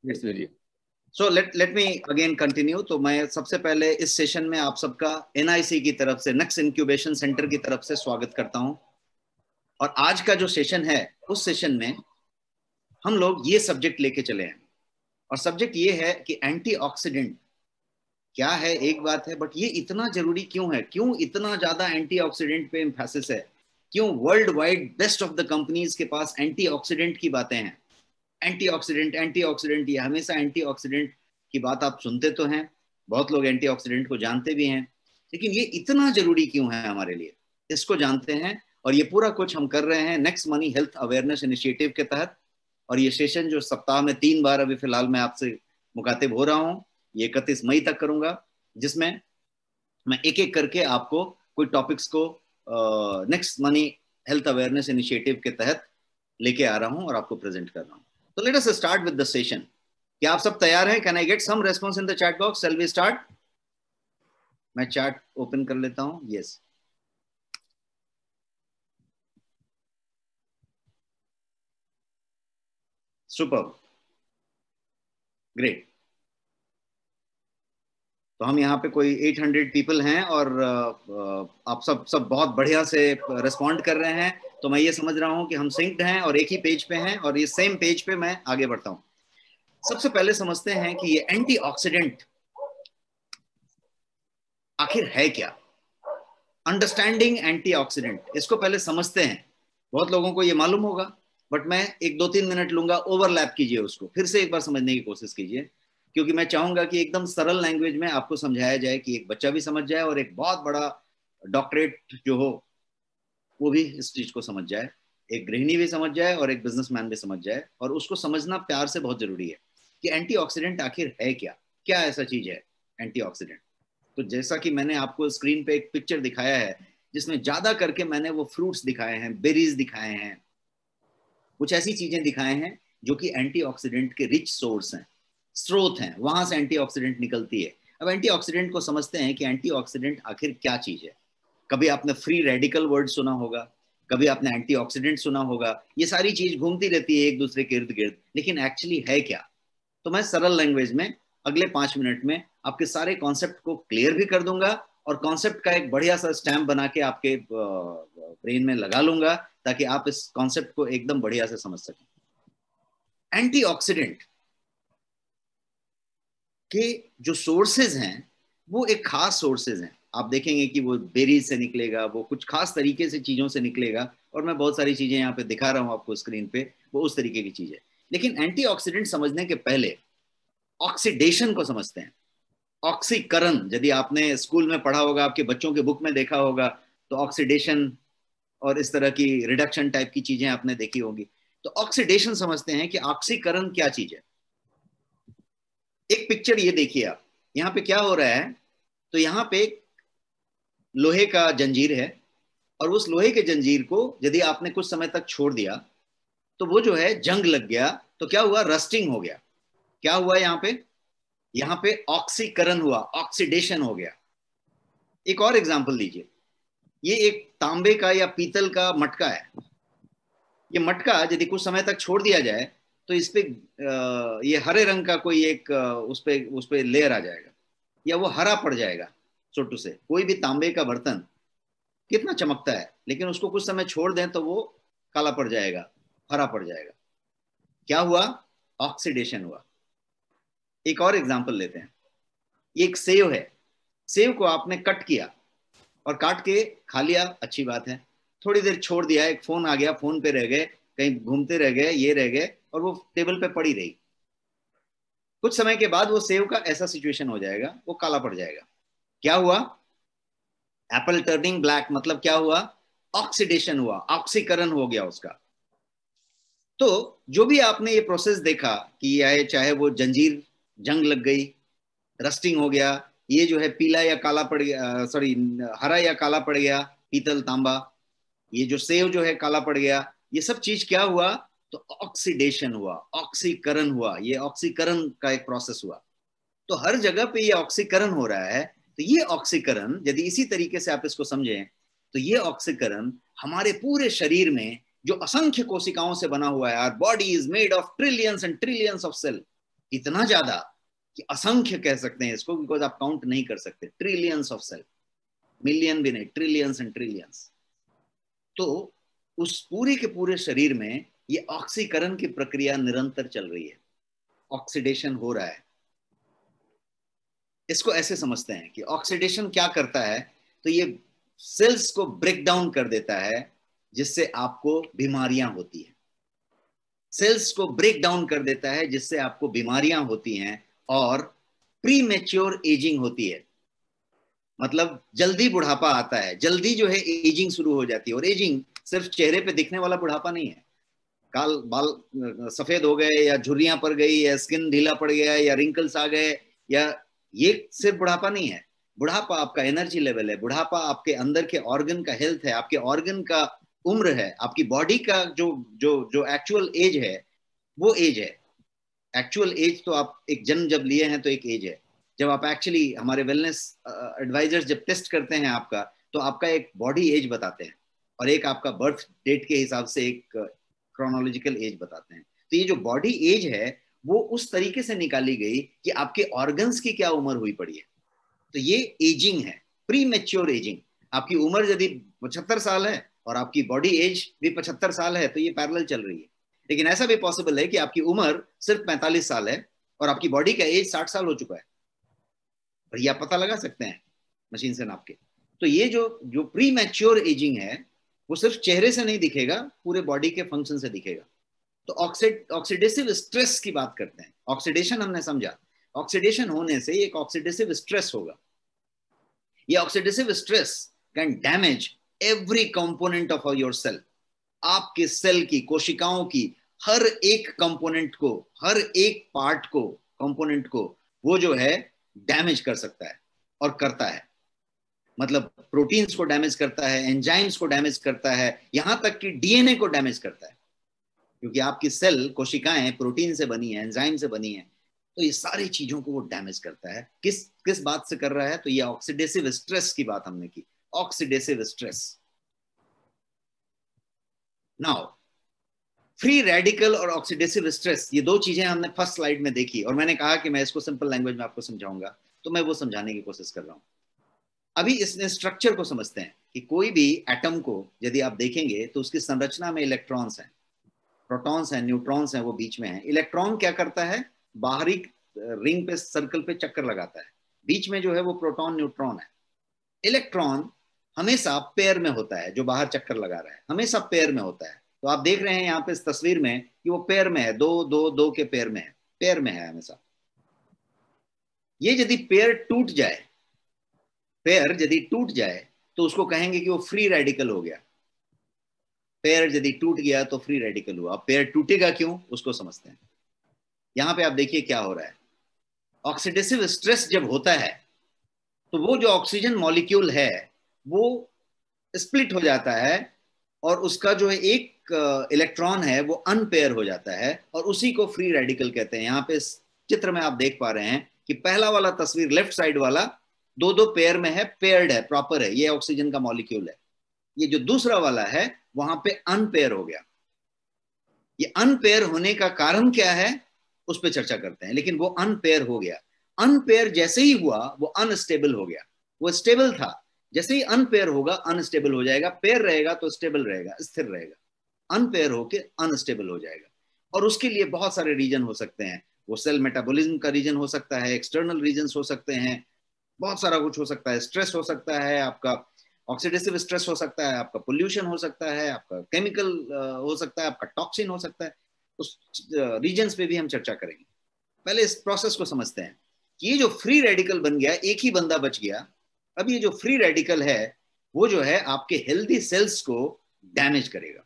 Yes, very. So let me again continue. तो मैं सबसे पहले इस सेशन में आप सबका एनआईसी की तरफ से, नेक्स्ट इंक्यूबेशन सेंटर की तरफ से स्वागत करता हूं। और आज का जो सेशन है, उस सेशन में हम लोग ये सब्जेक्ट लेके चले हैं। और सब्जेक्ट ये है कि एंटीऑक्सीडेंट क्या है एक बात है, बट ये इतना जरूरी क्यों है, क्यों इतना ज्यादा एंटीऑक्सीडेंट पे एम्फेसिस है, क्यों world wide best of the companies के पास एंटीऑक्सीडेंट की बातें हैं। एंटीऑक्सीडेंट एंटीऑक्सीडेंट, ये हमेशा एंटीऑक्सीडेंट की बात आप सुनते तो हैं, बहुत लोग एंटीऑक्सीडेंट को जानते भी हैं, लेकिन ये इतना जरूरी क्यों है हमारे लिए, इसको जानते हैं। और ये पूरा कुछ हम कर रहे हैं next money health awareness initiative के तहत। और ये सेशन जो सप्ताह में 3 बार अभी फिलहाल मैं आपसे मुखातिब हो रहा हूँ, ये 31 मई तक करूंगा, जिसमें मैं एक एक करके आपको कोई टॉपिक्स को next money health awareness initiative के तहत लेके आ रहा हूं और आपको प्रेजेंट कर रहा हूं। तो let us start with the session. क्या आप सब तैयार हैं? Can I get some response in the chat box? Shall we start? मैं चैट ओपन कर लेता हूं। Yes, super, great. तो हम यहाँ पे कोई 800 पीपल हैं और आप सब सब बहुत बढ़िया से रिस्पॉन्ड कर रहे हैं। तो मैं ये समझ रहा हूँ कि हम सिंक्ड हैं और एक ही पेज पे हैं, और ये सेम पेज पे मैं आगे बढ़ता हूँ। सबसे पहले समझते हैं कि ये एंटीऑक्सीडेंट आखिर है क्या। अंडरस्टैंडिंग एंटीऑक्सीडेंट, इसको पहले समझते हैं। बहुत लोगों को ये मालूम होगा, बट मैं एक 2-3 मिनट लूंगा, ओवरलैप कीजिए उसको, फिर से एक बार समझने की कोशिश कीजिए, क्योंकि मैं चाहूंगा कि एकदम सरल लैंग्वेज में आपको समझाया जाए कि एक बच्चा भी समझ जाए और एक बहुत बड़ा डॉक्टरेट जो हो वो भी इस चीज को समझ जाए, एक गृहिणी भी समझ जाए और एक बिजनेसमैन भी समझ जाए। और उसको समझना प्यार से बहुत जरूरी है कि एंटीऑक्सीडेंट आखिर है क्या, क्या ऐसा चीज है एंटीऑक्सीडेंट। तो जैसा कि मैंने आपको स्क्रीन पे एक पिक्चर दिखाया है, जिसमें ज्यादा करके मैंने वो फ्रूट्स दिखाए हैं, बेरीज दिखाए हैं, कुछ ऐसी चीजें दिखाए हैं जो कि एंटीऑक्सीडेंट के रिच सोर्स हैं, स्रोत हैं, वहां से एंटीऑक्सीडेंट निकलती है। अब एंटीऑक्सीडेंट को समझते हैं कि एंटीऑक्सीडेंट आखिर क्या चीज है। कभी आपने फ्री रेडिकल वर्ड सुना होगा, कभी आपने एंटीऑक्सीडेंट सुना होगा, ये सारी चीज घूमती रहती है एक दूसरे के इर्द गिर्द, लेकिन एक्चुअली है क्या। तो मैं सरल लैंग्वेज में अगले 5 मिनट में आपके सारे कॉन्सेप्ट को क्लियर भी कर दूंगा, और कॉन्सेप्ट का एक बढ़िया सा स्टैम्प बना के आपके ब्रेन में लगा लूंगा, ताकि आप इस कॉन्सेप्ट को एकदम बढ़िया से समझ सकें। एंटीऑक्सीडेंट के जो सोर्सेज हैं वो एक खास सोर्सेज हैं। आप देखेंगे कि वो बेरीज से निकलेगा, वो कुछ खास तरीके से चीजों से निकलेगा, और मैं बहुत सारी चीजें यहाँ पे दिखा रहा हूँ आपको स्क्रीन पे, वो उस तरीके की चीज है। लेकिन एंटीऑक्सीडेंट समझने के पहले ऑक्सीडेशन को समझते हैं। ऑक्सीकरण, यदि आपने स्कूल में पढ़ा होगा, आपके बच्चों के बुक में देखा होगा, तो ऑक्सीडेशन और इस तरह की रिडक्शन टाइप की चीजें आपने देखी होंगी। तो ऑक्सीडेशन समझते हैं कि ऑक्सीकरण क्या चीज है। एक पिक्चर ये देखिए आप, यहाँ पे क्या हो रहा है। तो यहाँ पे लोहे का जंजीर है, और उस लोहे के जंजीर को यदि आपने कुछ समय तक छोड़ दिया, तो वो जो है जंग लग गया, तो क्या हुआ, रस्टिंग हो गया। क्या हुआ यहाँ पे, यहाँ पे ऑक्सीकरण हुआ, ऑक्सीडेशन हो गया। एक और एग्जांपल लीजिए, ये एक तांबे का या पीतल का मटका है। ये मटका यदि कुछ समय तक छोड़ दिया जाए, तो इस पे ये हरे रंग का कोई एक उस पे लेयर आ जाएगा, या वो हरा पड़ जाएगा। छोटू से कोई भी तांबे का बर्तन कितना चमकता है, लेकिन उसको कुछ समय छोड़ दें तो वो काला पड़ जाएगा, हरा पड़ जाएगा। क्या हुआ, ऑक्सीडेशन हुआ। एक और एग्जांपल लेते हैं, ये एक सेव है। सेव को आपने कट किया और काट के खा लिया, अच्छी बात है। थोड़ी देर छोड़ दिया, एक फोन आ गया, फोन पे रह गए, कहीं घूमते रह गए, ये रह गए, और वो टेबल पे पड़ी रही। कुछ समय के बाद वो सेव का ऐसा सिचुएशन हो जाएगा, वो काला पड़ जाएगा। क्या हुआ, एप्पल टर्निंग ब्लैक, मतलब क्या हुआ, ऑक्सीडेशन हुआ, ऑक्सीकरण हो गया उसका। तो जो भी आपने ये प्रोसेस देखा कि चाहे वो जंजीर जंग लग गई, रस्टिंग हो गया, ये जो है पीला या काला पड़ गया, सॉरी हरा या काला पड़ गया, पीतल तांबा, ये जो सेव जो है काला पड़ गया, ये सब चीज क्या हुआ, तो ऑक्सीडेशन हुआ, ऑक्सीकरण हुआ। ये ऑक्सीकरण का एक प्रोसेस हुआ। तो हर जगह पे ये ऑक्सीकरण हो रहा है। तो ये ऑक्सीकरण यदि इसी तरीके से आप इसको समझें, तो ये ऑक्सीकरण हमारे पूरे शरीर में, जो असंख्य कोशिकाओं से बना हुआ है, our body is made of trillions and trillions of cell, इतना ज्यादा कि असंख्य कह सकते हैं इसको, बिकॉज आप काउंट नहीं कर सकते, ट्रिलियंस ऑफ सेल, मिलियन भी नहीं, ट्रिलियंस एंड ट्रिलियंस। तो उस पूरे के पूरे शरीर में ये ऑक्सीकरण की प्रक्रिया निरंतर चल रही है, ऑक्सीडेशन हो रहा है। इसको ऐसे समझते हैं कि ऑक्सीडेशन क्या करता है, तो ये सेल्स को ब्रेक डाउन कर देता है, जिससे आपको बीमारियां होती हैं। सेल्स को ब्रेक डाउन कर देता है जिससे आपको बीमारियां होती हैं, और प्री मैच्योर एजिंग होती है, मतलब जल्दी बुढ़ापा आता है, जल्दी जो है एजिंग शुरू हो जाती है। और एजिंग सिर्फ चेहरे पे दिखने वाला बुढ़ापा नहीं है, काल बाल सफेद हो गए, या झुर्रियां पड़ गई, या स्किन ढीला पड़ गया, या रिंकल्स आ गए, या ये सिर्फ बुढ़ापा नहीं है। बुढ़ापा आपका एनर्जी लेवल है, बुढ़ापा आपके अंदर के ऑर्गन का हेल्थ है, आपके ऑर्गन का उम्र है, आपकी बॉडी का जो जो जो एक्चुअल एज है वो एज है। एक्चुअल एज तो आप एक जन्म जब लिए हैं तो एक एज है। जब आप एक्चुअली, हमारे वेलनेस एडवाइजर्स जब टेस्ट करते हैं आपका, तो आपका एक बॉडी एज बताते हैं, और एक आपका बर्थ डेट के हिसाब से एक क्रोनोलॉजिकल एज बताते हैं। तो ये जो बॉडी एज है वो उस तरीके से निकाली गई कि आपके ऑर्गन्स की क्या उम्र हुई पड़ी है। तो ये एजिंग है, प्री मैच्योर एजिंग। आपकी उम्र यदि 75 साल है और आपकी बॉडी एज भी 75 साल है, तो ये पैरेलल चल रही है। लेकिन ऐसा भी पॉसिबल है कि आपकी उम्र सिर्फ 45 साल है और आपकी बॉडी का एज 60 साल हो चुका है, और ये आप पता लगा सकते हैं मशीन से नाप के। तो ये जो जो प्री मैच्योर एजिंग है वो सिर्फ चेहरे से नहीं दिखेगा, पूरे बॉडी के फंक्शन से दिखेगा। तो ऑक्सीडेसिव स्ट्रेस की बात करते हैं। ऑक्सीडेशन हमने समझा, ऑक्सीडेशन होने से एक ऑक्सीडेसिव स्ट्रेस होगा। ये oxidative stress can damage every component of your cell. आपके सेल की, कोशिकाओं की हर एक कंपोनेंट को, हर एक पार्ट को, कंपोनेंट को वो जो है डैमेज कर सकता है और करता है। मतलब प्रोटीन्स को डैमेज करता है, एंजाइम्स को डैमेज करता है, यहां तक कि डीएनए को डैमेज करता है, क्योंकि आपकी सेल, कोशिकाएं प्रोटीन से बनी है, एंजाइम से बनी है। तो ये सारी चीजों को वो डैमेज करता है। किस किस बात से कर रहा है, तो ये ऑक्सीडेसिव स्ट्रेस की बात हमने की, oxidative stress. Now free radical और ऑक्सीडेसिव स्ट्रेस, ये दो चीजें हमने फर्स्ट स्लाइड में देखी, और मैंने कहा कि मैं इसको सिंपल लैंग्वेज में आपको समझाऊंगा, तो मैं वो समझाने की कोशिश कर रहा हूं। अभी इसने स्ट्रक्चर को समझते हैं कि कोई भी एटम को यदि आप देखेंगे तो उसकी संरचना में इलेक्ट्रॉन्स हैं, प्रोटॉन्स हैं, न्यूट्रॉन्स हैं, वो बीच में हैं। इलेक्ट्रॉन क्या करता है, बाहरी रिंग पे, सर्कल पे चक्कर लगाता है, बीच में जो है वो प्रोटॉन न्यूट्रॉन है। इलेक्ट्रॉन हमेशा पेयर में होता है, जो बाहर चक्कर लगा रहा है हमेशा पेयर में होता है। तो आप देख रहे हैं यहाँ पे इस तस्वीर में कि वो पेयर में है, दो दो दो के पेयर में है, पेयर में है हमेशा। ये यदि पेयर टूट जाए, पेयर यदि टूट जाए तो उसको कहेंगे कि वो फ्री रेडिकल हो गया। पेयर यदि टूट गया तो फ्री रेडिकल हुआ। अब पेयर टूटेगा क्यों, उसको समझते हैं। यहां पे आप देखिए क्या हो रहा है। ऑक्सीडेसिव स्ट्रेस जब होता है तो वो जो ऑक्सीजन मॉलिक्यूल है वो स्प्लिट हो जाता है, और उसका जो है एक इलेक्ट्रॉन है वो अनपेयर हो जाता है, और उसी को फ्री रेडिकल कहते हैं। यहाँ पे इस चित्र में आप देख पा रहे हैं कि पहला वाला तस्वीर, लेफ्ट साइड वाला, दो दो पेयर में है, पेयर्ड है, प्रॉपर है, ये ऑक्सीजन का मॉलिक्यूल है। ये जो दूसरा वाला है वहां पे अनपेयर हो गया। ये अनपेयर होने का कारण क्या है उस पर चर्चा करते हैं, लेकिन वो अनपेयर हो गया। अनपेयर जैसे ही हुआ वो अनस्टेबल हो गया। वो स्टेबल था, जैसे ही अनपेयर होगा अनस्टेबल हो जाएगा। पेयर रहेगा तो स्टेबल रहेगा, स्थिर रहेगा। अनपेयर होके अनस्टेबल हो जाएगा। और उसके लिए बहुत सारे रीजन हो सकते हैं। वो सेल मेटाबॉलिज्म का रीजन हो सकता है, एक्सटर्नल रीजन हो सकते हैं, बहुत सारा कुछ हो सकता है। स्ट्रेस हो सकता है, आपका ऑक्सीडेसिव स्ट्रेस हो सकता है, आपका पोल्यूशन हो सकता है, आपका केमिकल हो सकता है, आपका टॉक्सिन हो सकता है। उस रीजन्स पे भी हम चर्चा करेंगे। पहले इस प्रोसेस को समझते हैं कि ये जो फ्री रेडिकल बन गया, एक ही बंदा बच गया। अब ये जो फ्री रेडिकल है वो जो है आपके हेल्दी सेल्स को डैमेज करेगा।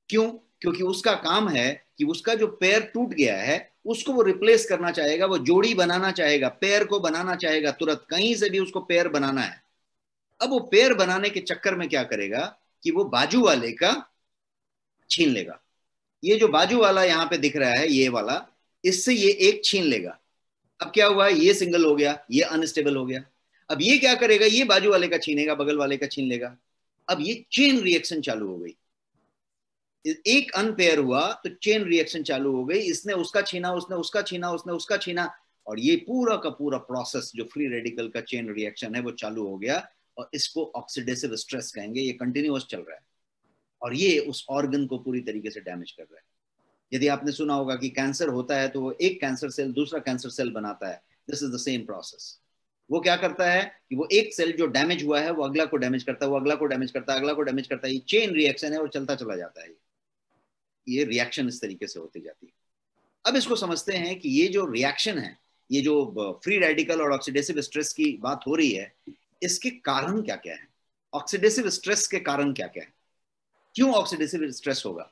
क्यों? क्योंकि उसका काम है कि उसका जो पेयर टूट गया है उसको वो रिप्लेस करना चाहेगा, वो जोड़ी बनाना चाहेगा, पेयर को बनाना चाहेगा, तुरंत कहीं से भी उसको पेयर बनाना है। अब वो पेयर बनाने के चक्कर में क्या करेगा कि वो बाजू वाले का छीन लेगा। ये जो बाजू वाला यहाँ पे दिख रहा है, ये वाला, इससे ये एक छीन लेगा। अब क्या हुआ, ये सिंगल हो गया, ये अनस्टेबल हो गया। अब ये क्या करेगा, ये बाजू वाले का छीनेगा, बगल वाले का छीन लेगा। अब ये चेन रिएक्शन चालू हो गई। एक अनपेयर हुआ तो चेन रिएक्शन चालू हो गई, इसने उसका छीना, उसने उसका छीना, उसने उसका छीना, और ये पूरा का पूरा प्रोसेस जो फ्री रेडिकल का चेन रिएक्शन है वो चालू हो गया, और इसको ऑक्सीडेटिव स्ट्रेस कहेंगे। ये कंटिन्यूअस चल रहा है और ये उस ऑर्गन को पूरी तरीके से डैमेज कर रहा है। यदि आपने सुना होगा कि कैंसर होता है तो वो एक कैंसर सेल दूसरा कैंसर सेल बनाता है, this is the same process. वो क्या करता है कि वो एक सेल जो डैमेज हुआ है वो अगला को डैमेज करता है, वो अगला को डैमेज करता है, अगला को डैमेज करता है, ये चेन रिएक्शन है और चलता चला जाता है। ये रिएक्शन इस तरीके से होती जाती है। अब इसको समझते हैं कि ये जो रिएक्शन है, ये जो फ्री रेडिकल और ऑक्सीडेटिव स्ट्रेस की बात हो रही है, इसके कारण क्या क्या है, ऑक्सीडेटिव स्ट्रेस के कारण क्या क्या है, क्यों ऑक्सीडेटिव स्ट्रेस होगा।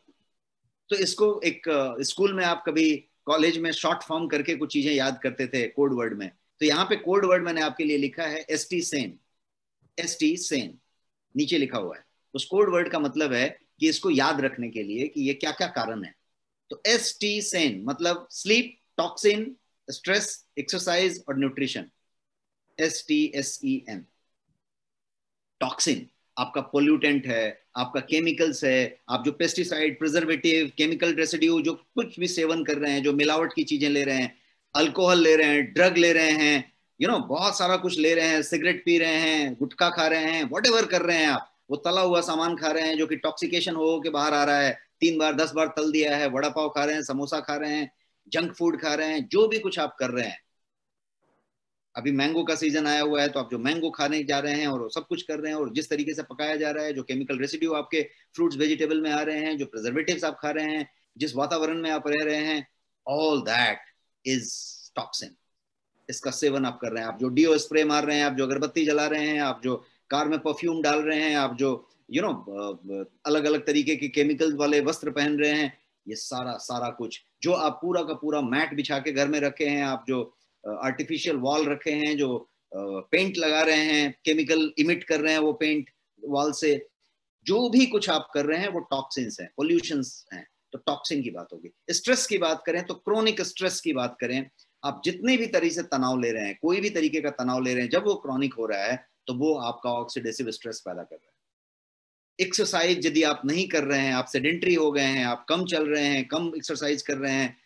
तो इसको एक स्कूल में आप कभी कॉलेज में शॉर्ट फॉर्म करके कुछ चीजें याद करते थे कोड वर्ड में, तो यहाँ पे कोड वर्ड मैंने आपके लिए लिखा है एसटी सेन। एसटी सेन नीचे लिखा हुआ है। उस कोड वर्ड का मतलब है कि इसको याद रखने के लिए कि ये क्या क्या कारण है। तो एस टी सेन मतलब स्लीप, टॉक्सिन, स्ट्रेस, एक्सरसाइज और न्यूट्रिशन। STSEN। टॉक्सिन आपका पोल्यूटेंट है, आपका केमिकल्स है, आप जो पेस्टिसाइड, प्रिजर्वेटिव, केमिकल रेसिड्यू जो कुछ भी सेवन कर रहे हैं, जो मिलावट की चीजें ले रहे हैं, अल्कोहल ले रहे हैं, ड्रग ले रहे हैं, बहुत सारा कुछ ले रहे हैं, सिगरेट पी रहे हैं, गुटखा खा रहे हैं, वट एवर कर रहे हैं आप, वो तला हुआ सामान खा रहे हैं जो कि टॉक्सिकेशन हो के बाहर आ रहा है, 3 बार 10 बार तल दिया है, वड़ा पाव खा रहे हैं, समोसा खा रहे हैं, जंक फूड खा रहे हैं, जो भी कुछ आप कर रहे हैं। अभी मैंगो का सीजन आया हुआ है तो आप जो मैंगो खाने जा रहे हैं और सब कुछ कर रहे हैं, और जिस तरीके से पकाया जा रहा है, जो केमिकल रेसिड्यू आपके फ्रूट्स वेजिटेबल में आ रहे हैं, जो प्रिजर्वेटिव्स आप खा रहे हैं, जिस वातावरण में आप रह रहे हैं, ऑल दैट इज टॉक्सिन। इसका सेवन आप कर रहे हैं, आप जो डीओ स्प्रे मार रहे हैं, आप जो अगरबत्ती जला रहे हैं, आप जो कार में परफ्यूम डाल रहे हैं, आप जो अलग अलग तरीके के केमिकल वाले वस्त्र पहन रहे हैं, ये सारा सारा कुछ जो आप पूरा का पूरा मैट बिछा के घर में रखे हैं, आप जो आर्टिफिशियल वॉल रखे हैं, जो पेंट लगा रहे हैं, केमिकल इमिट कर रहे हैं वो पेंट वॉल से, जो भी कुछ आप कर रहे हैं वो टॉक्सिन्स हैं, पोल्यूशंस हैं। तो टॉक्सिन की बात होगी। स्ट्रेस की बात करें तो क्रोनिक स्ट्रेस की बात करें, आप जितने भी तरीके से तनाव ले रहे हैं, कोई भी तरीके का तनाव ले रहे हैं, जब वो क्रॉनिक हो रहा है तो वो आपका ऑक्सीडेटिव स्ट्रेस पैदा कर रहा है। एक्सरसाइज यदि आप नहीं कर रहे हैं, आप सेडेंटरी हो गए हैं, आप कम चल रहे हैं, कम एक्सरसाइज कर रहे हैं,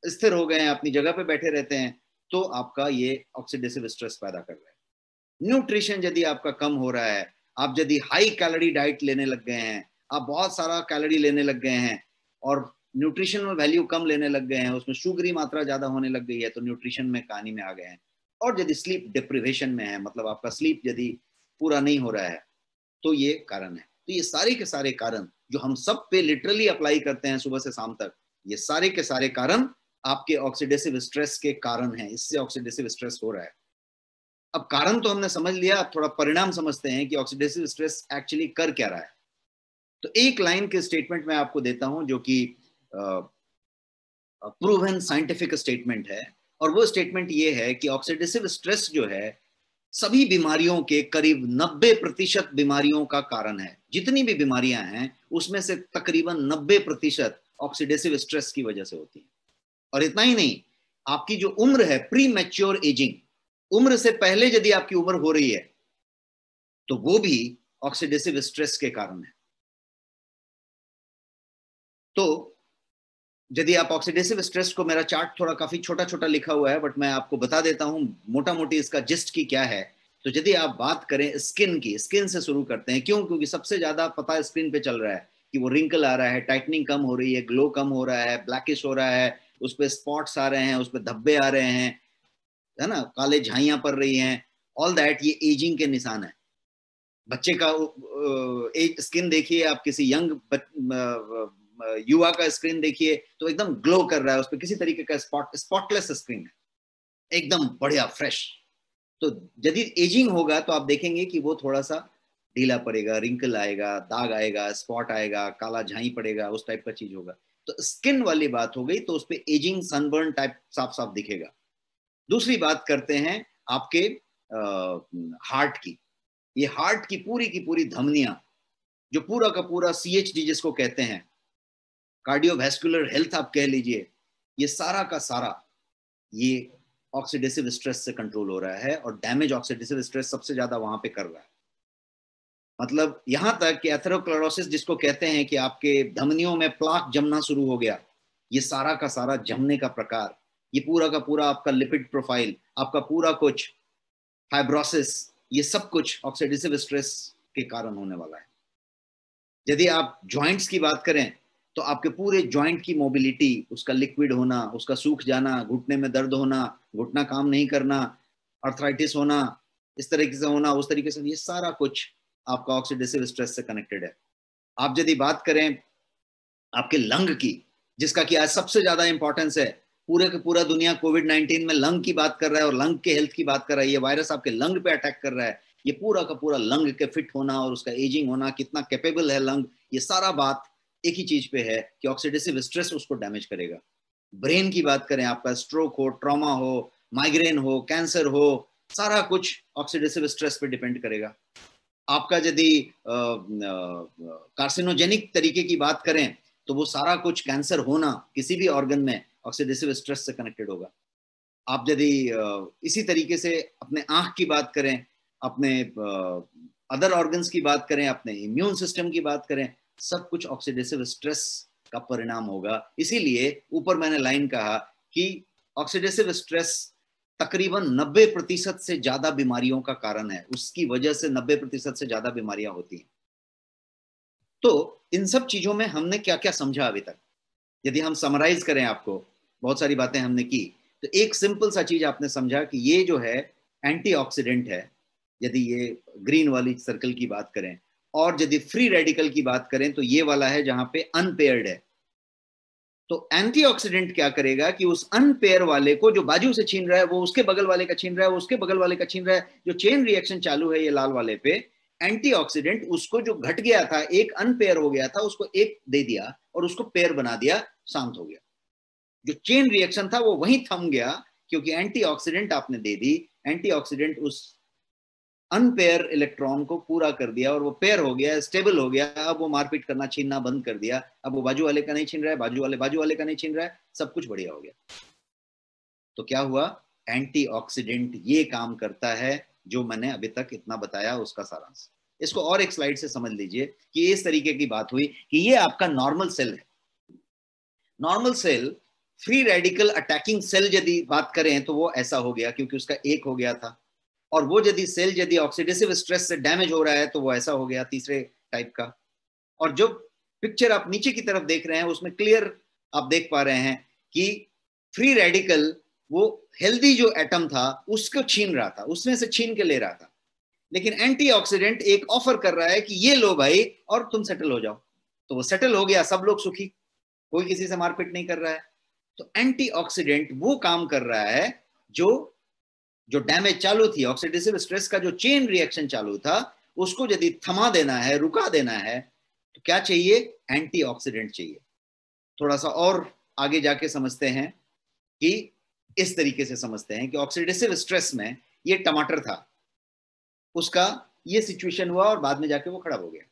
स्थिर हो गए हैं, अपनी जगह पे बैठे रहते हैं, तो आपका ये ऑक्सीडेटिव स्ट्रेस पैदा कर रहा है। न्यूट्रिशन यदि आपका कम हो रहा है, आप यदि हाई कैलोरी डाइट लेने लग गए हैं, आप बहुत सारा कैलोरी लेने लग गए हैं और न्यूट्रिशनल वैल्यू कम लेने लग गए हैं, उसमें शुगरी मात्रा ज्यादा होने लग गई है, तो न्यूट्रिशन में कहानी में आ गए हैं। और यदि स्लीप डिप्रिवेशन में है, मतलब आपका स्लीप यदि पूरा नहीं हो रहा है, तो ये कारण है। तो ये सारे के सारे कारण जो हम सब पे लिटरली अप्लाई करते हैं सुबह से शाम तक, ये सारे के सारे कारण आपके ऑक्सीडेटिव स्ट्रेस के कारण हैं, इससे ऑक्सीडेटिव स्ट्रेस हो रहा है। अब कारण तो हमने समझ लिया, अब थोड़ा परिणाम समझते हैं कि ऑक्सीडेटिव स्ट्रेस एक्चुअली कर क्या रहा है। तो एक लाइन के स्टेटमेंट मैं आपको देता हूं जो कि प्रूवन साइंटिफिक स्टेटमेंट है, और वो स्टेटमेंट ये है कि ऑक्सीडेटिव स्ट्रेस जो है सभी बीमारियों के करीब 90% बीमारियों का कारण है। जितनी भी बीमारियां हैं उसमें से तकरीबन 90% ऑक्सीडेटिव स्ट्रेस की वजह से होती है। और इतना ही नहीं, आपकी जो उम्र है, प्री मैच्योर एजिंग, उम्र से पहले यदि आपकी उम्र हो रही है तो वो भी ऑक्सीडेटिव स्ट्रेस के कारण है। तो यदि आप ऑक्सीडेटिव स्ट्रेस को, मेरा चार्ट थोड़ा काफी छोटा छोटा लिखा हुआ है बट मैं आपको बता देता हूं मोटा मोटी इसका जिस्ट की क्या है। तो यदि आप बात करें स्किन की, स्किन से शुरू करते हैं, क्यों, क्योंकि सबसे ज्यादा पता स्क्रीन पे चल रहा है कि वो रिंकल आ रहा है, टाइटनिंग कम हो रही है, ग्लो कम हो रहा है, ब्लैकिश हो रहा है, उस पर स्पॉट्स आ रहे हैं, उस पर धब्बे आ रहे हैं, है ना, काले झाइयां पड़ रही हैं, ऑल दैट ये एजिंग के निशान है। बच्चे का स्किन देखिए, आप किसी यंग युवा का स्क्रीन देखिए तो एकदम ग्लो कर रहा है, उस पर किसी तरीके का स्पॉटलेस स्क्रीन है, एकदम बढ़िया फ्रेश। तो यदि एजिंग होगा तो आप देखेंगे कि वो थोड़ा सा ढीला पड़ेगा, रिंकल आएगा, दाग आएगा, स्पॉट आएगा, काला झाई पड़ेगा, उस टाइप का चीज होगा। तो स्किन वाली बात हो गई, तो उस पर एजिंग सनबर्न टाइप साफ साफ दिखेगा। दूसरी बात करते हैं आपके हार्ट की। ये हार्ट की पूरी धमनियां, जो पूरा का पूरा CHD जिसको कहते हैं, कार्डियोवैस्कुलर हेल्थ आप कह लीजिए, ये सारा का सारा ये ऑक्सीडेटिव स्ट्रेस से कंट्रोल हो रहा है, और डैमेज ऑक्सीडेटिव स्ट्रेस सबसे ज्यादा वहां पे कर रहा है। मतलब यहां तक कि एथेरोक्लेरोसिस जिसको कहते हैं कि आपके धमनियों में प्लाक जमना शुरू हो गया, ये सारा का सारा जमने का प्रकार, ये पूरा का पूरा आपका लिपिड प्रोफाइल, आपका पूरा कुछ फाइब्रोसिस, ये सब कुछ ऑक्सीडेटिव स्ट्रेस के कारण होने वाला है। यदि आप जॉइंट्स की बात करें तो आपके पूरे जॉइंट की मोबिलिटी, उसका लिक्विड होना, उसका सूख जाना, घुटने में दर्द होना, घुटना काम नहीं करना, अर्थराइटिस होना, इस तरीके से होना, उस तरीके से, ये सारा कुछ आपका ऑक्सीडेटिव स्ट्रेस से कनेक्टेड है। आप यदि बात करें आपके लंग की, जिसका कि आज सबसे ज्यादा इंपॉर्टेंस है, पूरे के पूरा दुनिया कोविड-19 में लंग की बात कर रहा है और लंग के हेल्थ की बात कर रहा है। ये वायरस आपके लंग पे अटैक कर रहा है, ये पूरा का पूरा लंग के फिट होना और उसका एजिंग होना, कितना कैपेबल है लंग, ये सारा बात एक ही चीज पे है कि ऑक्सीडेटिव स्ट्रेस उसको डैमेज करेगा। ब्रेन की बात करें, आपका स्ट्रोक हो, ट्रॉमा हो, माइग्रेन हो, कैंसर हो, सारा कुछ ऑक्सीडेटिव स्ट्रेस पे डिपेंड करेगा। आपका यदि कार्सिनोजेनिक तरीके की बात करें तो वो सारा कुछ, कैंसर होना किसी भी ऑर्गन में, ऑक्सीडेटिव स्ट्रेस से कनेक्टेड होगा। आप यदि इसी तरीके से अपने आंख की बात करें, अपने अदर ऑर्गन्स की बात करें, अपने इम्यून सिस्टम की बात करें, सब कुछ ऑक्सीडेटिव स्ट्रेस का परिणाम होगा। इसीलिए ऊपर मैंने लाइन कहा कि ऑक्सीडेटिव स्ट्रेस तकरीबन 90% से ज्यादा बीमारियों का कारण है, उसकी वजह से 90% से ज्यादा बीमारियां होती हैं। तो इन सब चीजों में हमने क्या क्या समझा अभी तक, यदि हम समराइज करें, आपको बहुत सारी बातें हमने की, तो एक सिंपल सा चीज आपने समझा कि ये जो है एंटीऑक्सीडेंट है, यदि ये ग्रीन वाली सर्कल की बात करें, और यदि फ्री रेडिकल की बात करें तो ये वाला है जहां पे अनपेयर्ड है। तो एंटीऑक्सीडेंट क्या करेगा कि उस अनपेयर वाले को, जो बाजू से छीन रहा है, वो उसके बगल वाले का छीन रहा है, वो उसके बगल वाले का छीन रहा है, जो चेन रिएक्शन चालू है ये लाल वाले पे, एंटीऑक्सीडेंट उसको, जो घट गया था, एक अनपेयर हो गया था, उसको एक दे दिया और उसको पेयर बना दिया, शांत हो गया। जो चेन रिएक्शन था वो वहीं थम गया, क्योंकि एंटीऑक्सीडेंट आपने दे दी। एंटीऑक्सीडेंट उस अनपेयर इलेक्ट्रॉन को पूरा कर दिया और वो पेयर हो गया, स्टेबल हो गया। अब वो मारपीट करना, छीनना बंद कर दिया। अब वो बाजू वाले का नहीं छीन रहा है, बाजू वाले का नहीं छीन रहा है, सब कुछ बढ़िया हो गया। तो क्या हुआ, एंटीऑक्सीडेंट ये काम करता है जो मैंने अभी तक इतना बताया, उसका सारांश। इसको और एक स्लाइड से समझ लीजिए कि इस तरीके की बात हुई कि ये आपका नॉर्मल सेल है। Normal cell, free radical attacking cell यदि बात करें तो वो ऐसा हो गया, क्योंकि उसका एक हो गया था। और वो यदि सेल यदि ऑक्सीडेटिव स्ट्रेस से डैमेज हो रहा है तो वो ऐसा हो गया, तीसरे टाइप का। और जो पिक्चर आप नीचे की तरफ देख रहे हैं उसमें क्लियर आप देख पा रहे हैं कि फ्री रेडिकल वो हेल्दी जो एटम था उसको छीन रहा था, उसमें से छीन के ले रहा था। लेकिन एंटीऑक्सीडेंट एक ऑफर कर रहा है कि ये लो भाई और तुम सेटल हो जाओ। तो वो सेटल हो गया, सब लोग सुखी, कोई किसी से मारपीट नहीं कर रहा है। तो एंटीऑक्सीडेंट वो काम कर रहा है जो जो डैमेज चालू थी, ऑक्सीडेटिव स्ट्रेस का जो चेन रिएक्शन चालू था, उसको यदि थमा देना है, रुका देना है, तो क्या चाहिए, एंटीऑक्सीडेंट चाहिए। थोड़ा सा और आगे जाके समझते हैं कि इस तरीके से समझते हैं कि ऑक्सीडेटिव स्ट्रेस में ये टमाटर था, उसका ये सिचुएशन हुआ और बाद में जाके वो खराब हो गया।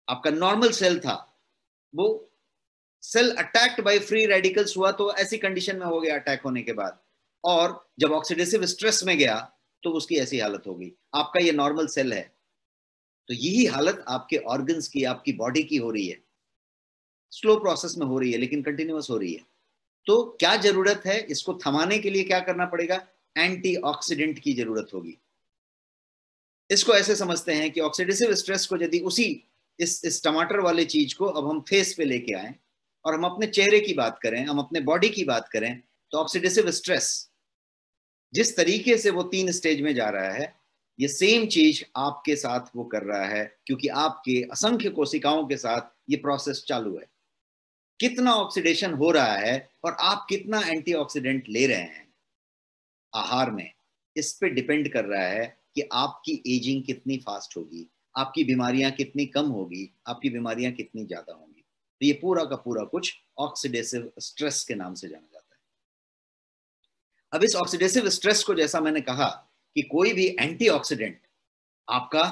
आपका नॉर्मल सेल था, वो cell attacked by free radicals हुआ, तो ऐसी कंडीशन में हो गया अटैक होने के बाद। और जब ऑक्सीडेटिव स्ट्रेस में गया तो उसकी ऐसी हालत होगी। आपका ये नॉर्मल सेल है। तो यही हालत आपके ऑर्गन्स की, आपकी बॉडी की हो रही है। स्लो प्रोसेस में हो रही है लेकिन कंटिन्यूअस हो रही है। तो क्या जरूरत है, इसको थमाने के लिए क्या करना पड़ेगा, एंटीऑक्सीडेंट की जरूरत होगी। इसको ऐसे समझते हैं कि ऑक्सीडेटिव स्ट्रेस को यदि उसी इस टमाटर वाले चीज को अब हम फेस पे लेके आए और हम अपने चेहरे की बात करें, हम अपने बॉडी की बात करें, तो ऑक्सीडेटिव स्ट्रेस जिस तरीके से वो 3 स्टेज में जा रहा है, ये सेम चीज आपके साथ वो कर रहा है, क्योंकि आपके असंख्य कोशिकाओं के साथ ये प्रोसेस चालू है। कितना ऑक्सीडेशन हो रहा है और आप कितना एंटीऑक्सीडेंट ले रहे हैं आहार में, इस पे डिपेंड कर रहा है कि आपकी एजिंग कितनी फास्ट होगी, आपकी बीमारियां कितनी कम होगी, आपकी बीमारियां कितनी ज्यादा होंगी। तो ये पूरा का पूरा कुछ ऑक्सीडेटिव स्ट्रेस के नाम से जाना जाता है। अब इस ऑक्सीडेटिव स्ट्रेस को, जैसा मैंने कहा कि कोई भी एंटीऑक्सीडेंट आपका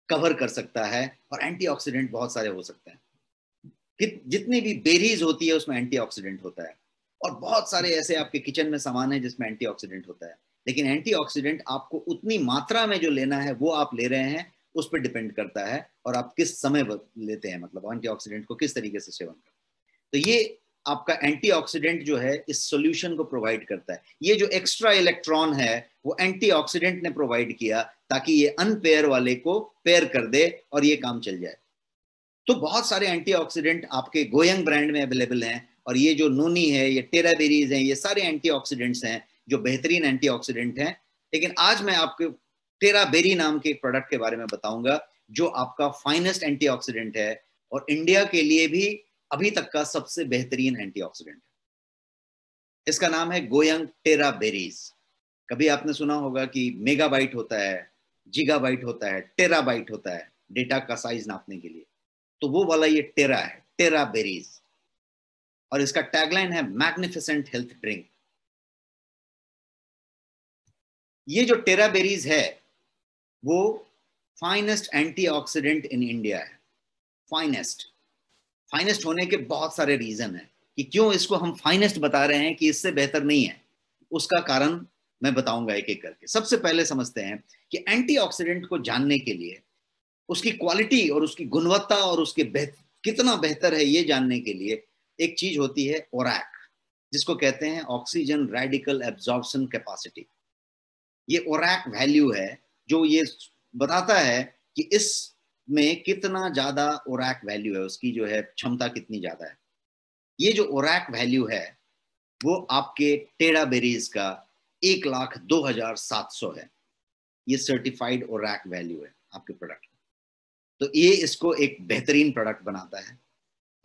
कवर कर सकता है, और एंटीऑक्सीडेंट बहुत सारे हो सकते हैं। जितनी भी बेरीज होती है उसमें एंटीऑक्सीडेंट होता है, और बहुत सारे ऐसे आपके किचन में सामान है जिसमें एंटीऑक्सीडेंट होता है। लेकिन एंटीऑक्सीडेंट आपको उतनी मात्रा में जो लेना है वो आप ले रहे हैं, उस पर डिपेंड करता है, और आप किस समय लेते हैं, मतलब एंटीऑक्सीडेंट को किस तरीके से सेवन करते हैं। तो ये आपका एंटीऑक्सीडेंट जो है इस सॉल्यूशन को प्रोवाइड करता है। ये जो एक्स्ट्रा इलेक्ट्रॉन है वो एंटीऑक्सीडेंट ने प्रोवाइड किया ताकि ये अनपेयर वाले को पेयर कर दे और ये काम चल जाए। तो बहुत सारे एंटीऑक्सीडेंट आपके गोयंग ब्रांड में अवेलेबल हैं, और ये जो नोनी है, ये टेरा बेरीज हैं, ये सारे एंटीऑक्सीडेंट्स हैं जो बेहतरीन एंटीऑक्सीडेंट हैं। लेकिन आज मैं आपको टेरा बेरी नाम के एक प्रोडक्ट के बारे में बताऊंगा जो आपका फाइनेस्ट एंटीऑक्सीडेंट है, और इंडिया के लिए भी अभी तक का सबसे बेहतरीन एंटीऑक्सीडेंट है। इसका नाम है गोयंग टेरा बेरीज। कभी आपने सुना होगा कि मेगाबाइट होता है, जीगाबाइट होता है, टेराबाइट होता है डेटा का साइज नापने के लिए। तो वो वाला ये टेरा है, टेरा बेरीज, और इसका टैगलाइन है मैग्निफिसेंट हेल्थ ड्रिंक। ये जो टेरा बेरीज है वो फाइनेस्ट एंटीऑक्सीडेंट इन इंडिया है। फाइनेस्ट फाइनेस्ट होने के बहुत सारे रीजन है कि क्यों इसको हम फाइनेस्ट बता रहे हैं कि इससे बेहतर नहीं है। उसका कारण मैं बताऊंगा एक एक करके। सबसे पहले समझते हैं कि एंटीऑक्सीडेंट को जानने के लिए उसकी क्वालिटी और उसकी गुणवत्ता और उसके कितना बेहतर है ये जानने के लिए एक चीज होती है ओरैक, जिसको कहते हैं ऑक्सीजन रेडिकल एब्जॉर्प्शन कैपेसिटी। ये ओरैक वैल्यू है जो ये बताता है कि इस में कितना ज्यादा ओरैक वैल्यू है, उसकी जो है क्षमता कितनी ज्यादा है। ये जो ओरैक वैल्यू है वो आपके टेरा बेरीज का 1,02,700 है। ये सर्टिफाइड ओरैक वैल्यू है आपके प्रोडक्ट। तो ये इसको एक बेहतरीन प्रोडक्ट बनाता है।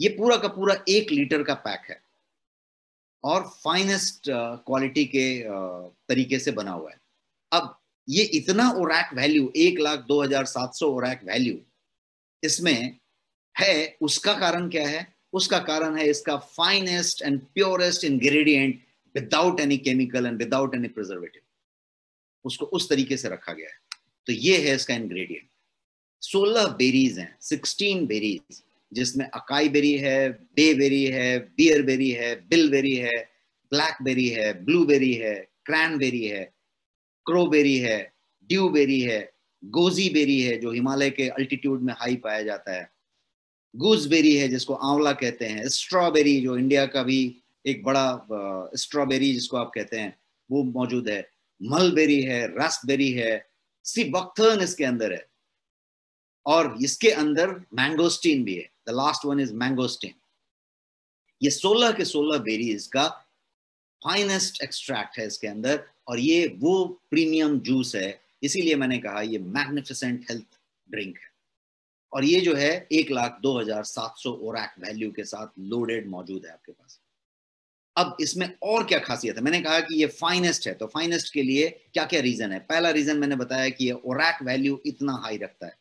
ये पूरा का पूरा 1 लीटर का पैक है और फाइनेस्ट क्वालिटी के तरीके से बना हुआ है। अब ये इतना ओरैक वैल्यू 1,02,700 ओरैक वैल्यू इसमें है, उसका कारण क्या है? उसका कारण है इसका finest and purest ingredient without any chemical and without any preservative. उसको उस तरीके से रखा गया है। तो ये है इसका इंग्रेडिएंट। 16 बेरीज हैं, 16 बेरीज, जिसमें अकाई बेरी है, बे बेरी है, बियर बेरी है, बिल बेरी है, ब्लैक बेरी है, ब्लू बेरी है, क्रैन बेरी है, क्रो बेरी है, ड्यू बेरी है, गोजी बेरी है जो हिमालय के अल्टीट्यूड में हाई पाया जाता है, गूसबेरी है जिसको आंवला कहते हैं, स्ट्रॉबेरी जो इंडिया का भी एक बड़ा स्ट्रॉबेरी जिसको आप कहते हैं वो मौजूद है, मलबेरी है, रास्पबेरी है, सी बकथर्न इसके अंदर है, और इसके अंदर मैंगोस्टीन भी है। The last one is mangosteen. ये 16 के 16 बेरीज का फाइनेस्ट एक्सट्रैक्ट है इसके अंदर, और ये वो प्रीमियम जूस है, इसीलिए मैंने कहा ये मैग्निफिसेंट हेल्थ ड्रिंक है। और ये जो है 1,02,700 ओरैक वैल्यू के साथ लोडेड मौजूद है आपके पास। अब इसमें और क्या खासियत है? मैंने कहा कि ये फाइनेस्ट है, तो फाइनेस्ट के लिए क्या क्या रीजन है? पहला रीजन मैंने बताया कि ये ओरैक वैल्यू इतना हाई रखता है,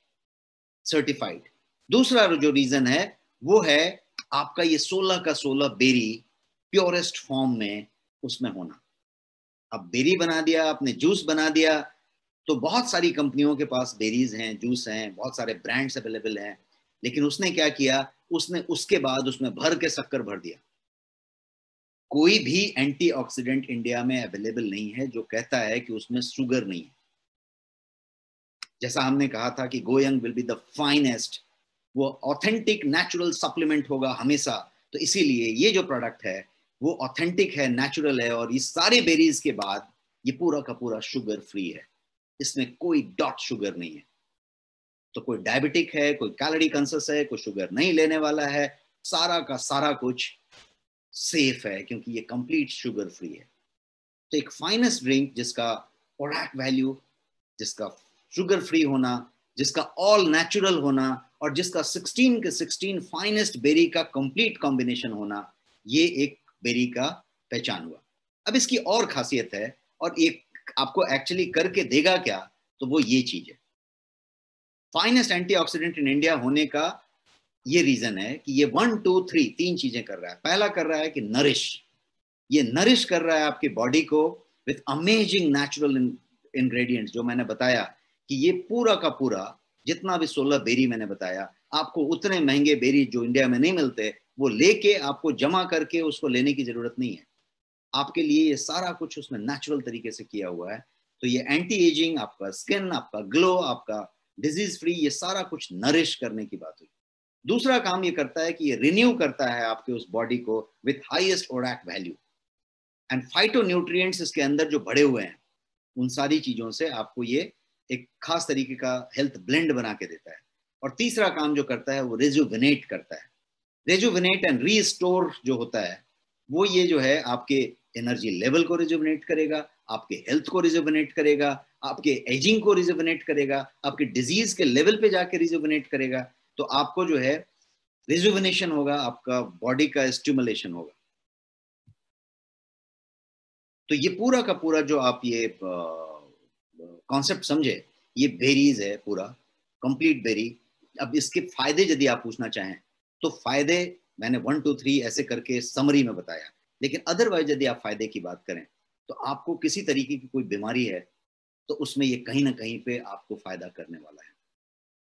सर्टिफाइड। दूसरा जो रीजन है वो है आपका ये 16 का 16 बेरी प्योरेस्ट फॉर्म में उसमें होना। अब बेरी बना दिया आपने, जूस बना दिया, तो बहुत सारी कंपनियों के पास बेरीज हैं, जूस हैं, बहुत सारे ब्रांड्स अवेलेबल हैं, लेकिन उसने क्या किया, उसने उसके बाद उसमें भर के शक्कर भर दिया। कोई भी एंटीऑक्सीडेंट इंडिया में अवेलेबल नहीं है जो कहता है कि उसमें शुगर नहीं है। जैसा हमने कहा था कि going will be the finest, वो ऑथेंटिक नेचुरल सप्लीमेंट होगा हमेशा। तो इसीलिए ये जो प्रोडक्ट है वो ऑथेंटिक है, नेचुरल है, और इस सारे बेरीज के बाद ये पूरा का पूरा शुगर फ्री है। इसमें कोई डॉट शुगर नहीं है। तो कोई डायबिटिक है, कोई कैलोरी कॉन्शियस है, कोई शुगर नहीं लेने वाला है, सारा का सारा कुछ सेफ है क्योंकि ये कंप्लीट शुगर फ्री है। तो एक फाइनेस्ट ड्रिंक जिसका ओरैक वैल्यू, जिसका शुगर फ्री होना, जिसका ऑल नेचुरल होना, और जिसका 16 के 16 फाइनेस्ट बेरी का कंप्लीट कॉम्बिनेशन होना, ये एक बेरी का पहचान हुआ। अब इसकी और खासियत है, और एक आपको एक्चुअली करके देगा क्या, तो वो ये चीज है। फाइनेस्ट एंटीऑक्सीडेंट इन इंडिया होने का ये रीजन है कि ये 1 2 3 तीन चीजें कर रहा है। पहला कर रहा है कि नरिश, ये नरिश कर रहा है आपकी बॉडी को विथ अमेजिंग नेचुरल इंग्रेडिएंट्स। जो मैंने बताया कि ये पूरा का पूरा जितना भी 16 बेरी मैंने बताया, आपको उतने महंगे बेरी जो इंडिया में नहीं मिलते वो लेके आपको जमा करके उसको लेने की जरूरत नहीं है। आपके लिए ये सारा कुछ उसमें नेचुरल तरीके से किया हुआ है। तो ये एंटी एजिंग, आपका स्किन, आपका ग्लो, आपका डिजीज फ्री, ये सारा कुछ नरिश करने की बात हुई। दूसरा काम ये करता है कि ये रिन्यू करता है आपके उस बॉडी को with highest ORAC value, and phytonutrients इसके अंदर जो भरे हुए हैं उन सारी चीजों से आपको ये एक खास तरीके का हेल्थ ब्लेंड बना के देता है। और तीसरा काम जो करता है वो रेजुविनेट करता है। रेजुविनेट एंड रीस्टोर जो होता है वो ये जो है आपके एनर्जी लेवल को रिजुविनेट करेगा, आपके हेल्थ को रिजुविनेट करेगा, आपके एजिंग को रिजुविनेट करेगा, आपके डिजीज के लेवल पे जाके रिजुविनेट करेगा। तो आपको जो है रिजुविनेशन होगा, आपका बॉडी का स्टिमुलेशन होगा। तो ये पूरा का पूरा जो आप ये कॉन्सेप्ट समझे, ये बेरीज है पूरा, कंप्लीट बेरी। अब इसके फायदे यदि आप पूछना चाहें तो फायदे मैंने 1 2 3 ऐसे करके समरी में बताया, लेकिन अदरवाइज यदि आप फायदे की बात करें तो आपको किसी तरीके की कोई बीमारी है तो उसमें ये कहीं ना कहीं पे आपको फायदा करने वाला है।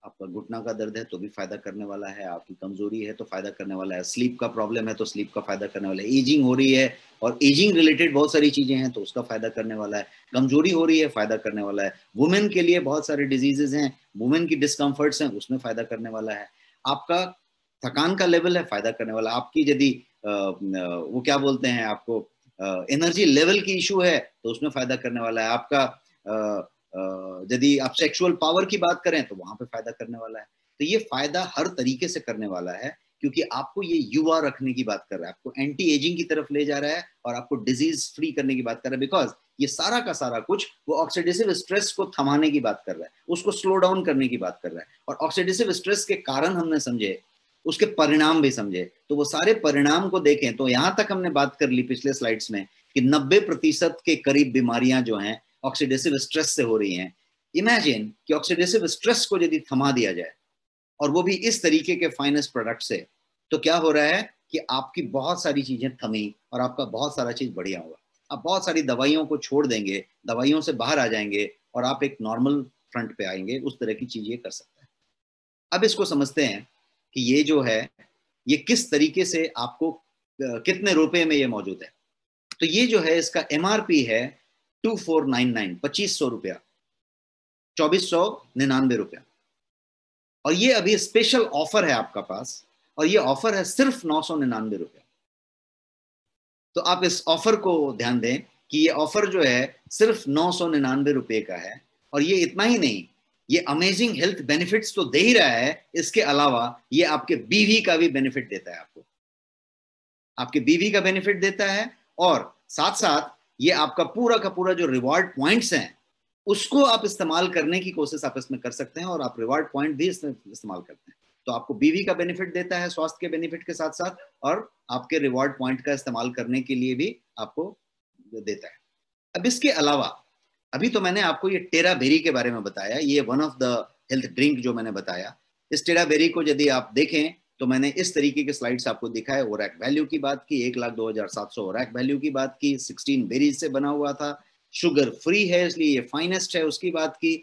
आपका घुटना का दर्द है तो भी फायदा करने वाला है, आपकी कमजोरी है तो फायदा करने वाला है, स्लीप का प्रॉब्लम है तो स्लीप का फायदा करने वाला है, एजिंग हो रही है और एजिंग रिलेटेड बहुत सारी चीजें हैं तो उसका फायदा करने वाला है, कमजोरी हो रही है फायदा करने वाला है, वुमेन के लिए बहुत सारे डिजीजेज हैं, वुमेन की डिस्कम्फर्ट्स हैं उसमें फायदा करने वाला है, आपका थकान का लेवल है फायदा करने वाला, आपकी यदि वो क्या बोलते हैं आपको एनर्जी लेवल की इशू है तो उसमें फायदा करने वाला है, आपका यदि आप सेक्सुअल पावर की बात करें तो वहां पे फायदा करने वाला है। तो ये फायदा हर तरीके से करने वाला है क्योंकि आपको ये युवा रखने की बात कर रहा है, आपको एंटी एजिंग की तरफ ले जा रहा है और आपको डिजीज फ्री करने की बात कर रहा है। बिकॉज ये सारा का सारा कुछ वो ऑक्सीडेटिव स्ट्रेस को थमाने की बात कर रहा है, उसको स्लो डाउन करने की बात कर रहा है, और ऑक्सीडेटिव स्ट्रेस के कारण हमने समझे, उसके परिणाम भी समझे, तो वो सारे परिणाम को देखें तो यहां तक हमने बात कर ली पिछले स्लाइड्स में कि 90% के करीब बीमारियां जो हैं ऑक्सीडेटिव स्ट्रेस से हो रही हैं। इमेजिन कि ऑक्सीडेटिव स्ट्रेस को यदि थमा दिया जाए और वो भी इस तरीके के फाइनेस्ट प्रोडक्ट से, तो क्या हो रहा है कि आपकी बहुत सारी चीजें थमी और आपका बहुत सारा चीज बढ़िया होगा। आप बहुत सारी दवाइयों को छोड़ देंगे, दवाइयों से बाहर आ जाएंगे और आप एक नॉर्मल फ्रंट पे आएंगे, उस तरह की चीज ये कर सकता है। अब इसको समझते हैं कि ये जो है ये किस तरीके से आपको कितने रुपए में ये मौजूद है। तो ये जो है इसका MRP है 2499, 2500 रुपया, 2499 रुपया, और ये अभी स्पेशल ऑफर है आपका पास, और ये ऑफर है सिर्फ 999 रुपया। तो आप इस ऑफर को ध्यान दें कि ये ऑफर जो है सिर्फ 999 रुपये का है, और ये इतना ही नहीं, ये अमेजिंग हेल्थ बेनिफिट्स तो दे ही रहा है, इसके अलावा ये आपके बीवी का भी बेनिफिट देता है, आपके बीवी का बेनिफिट देता है, और साथ साथ ये आपका पूरा का पूरा जो रिवॉर्ड पॉइंट्स हैं उसको आप इस्तेमाल करने की कोशिश आप इसमें कर सकते हैं, और आप रिवॉर्ड पॉइंट भी इसमें इस्तेमाल करते हैं। तो आपको बीवी का बेनिफिट देता है स्वास्थ्य के बेनिफिट के साथ साथ, और आपके रिवॉर्ड पॉइंट का इस्तेमाल करने के लिए भी आपको देता है। अब इसके अलावा अभी तो मैंने आपको ये टेरा बेरी के बारे में बताया, ये one of the health drink जो मैंने बताया। इस टेरा बेरी को यदि आप देखें तो मैंने इस तरीके के स्लाइड्स आपको दिखाए, ओरैक वैल्यू की बात की, 1,02,700 ओरैक वैल्यू की बात की, 16 बेरीज से बना हुआ था, शुगर फ्री है इसलिए ये फाइनेस्ट है उसकी बात की,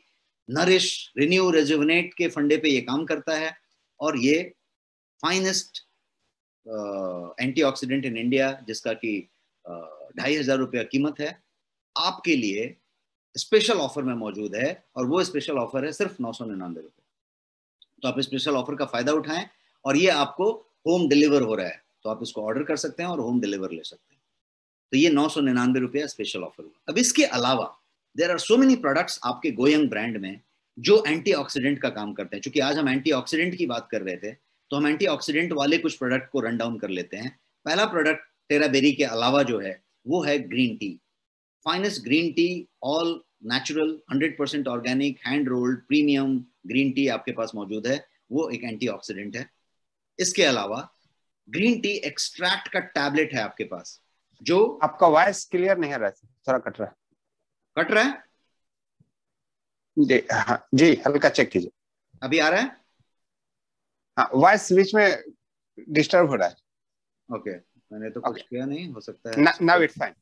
नरिश रिन्यू रेजुविनेट के फंडे पे ये काम करता है, और ये फाइनेस्ट एंटीऑक्सीडेंट इन इंडिया जिसका कि 2,500 रुपया कीमत है, आपके लिए स्पेशल ऑफर में मौजूद है, और वो स्पेशल ऑफर है सिर्फ 999 रुपये। तो आप स्पेशल ऑफर का फायदा उठाएं, और ये आपको होम डिलीवर हो रहा है, तो आप इसको ऑर्डर कर सकते हैं और होम डिलीवर ले सकते हैं। तो ये 999 रुपया स्पेशल ऑफर हुआ। अब इसके अलावा there are so many products आपके गोयंग ब्रांड में जो एंटीऑक्सीडेंट का काम करते हैं। चूंकि आज हम एंटीऑक्सीडेंट की बात कर रहे थे तो हम एंटीऑक्सीडेंट वाले कुछ प्रोडक्ट को रन डाउन कर लेते हैं। पहला प्रोडक्ट टेरा बेरी के अलावा जो है वो है green T, finest green tea, all natural 100% organic hand rolled premium green tea आपके पास मौजूद है, वो एक एंटीऑक्सीडेंट है। इसके अलावा ग्रीन टी एक्सट्रैक्ट का टैबलेट है आपके पास, जो आपका वॉइस क्लियर नहीं आ रहा है, थोड़ा कट रहा है। कट रहा है जी? हाँ जी, हल्का चेक कीजिए। अभी आ रहा है? हाँ, वॉइस बीच में डिस्टर्ब हो रहा है। ओके, मैंने तो कुछ किया नहीं, हो सकता है। Now it's fine.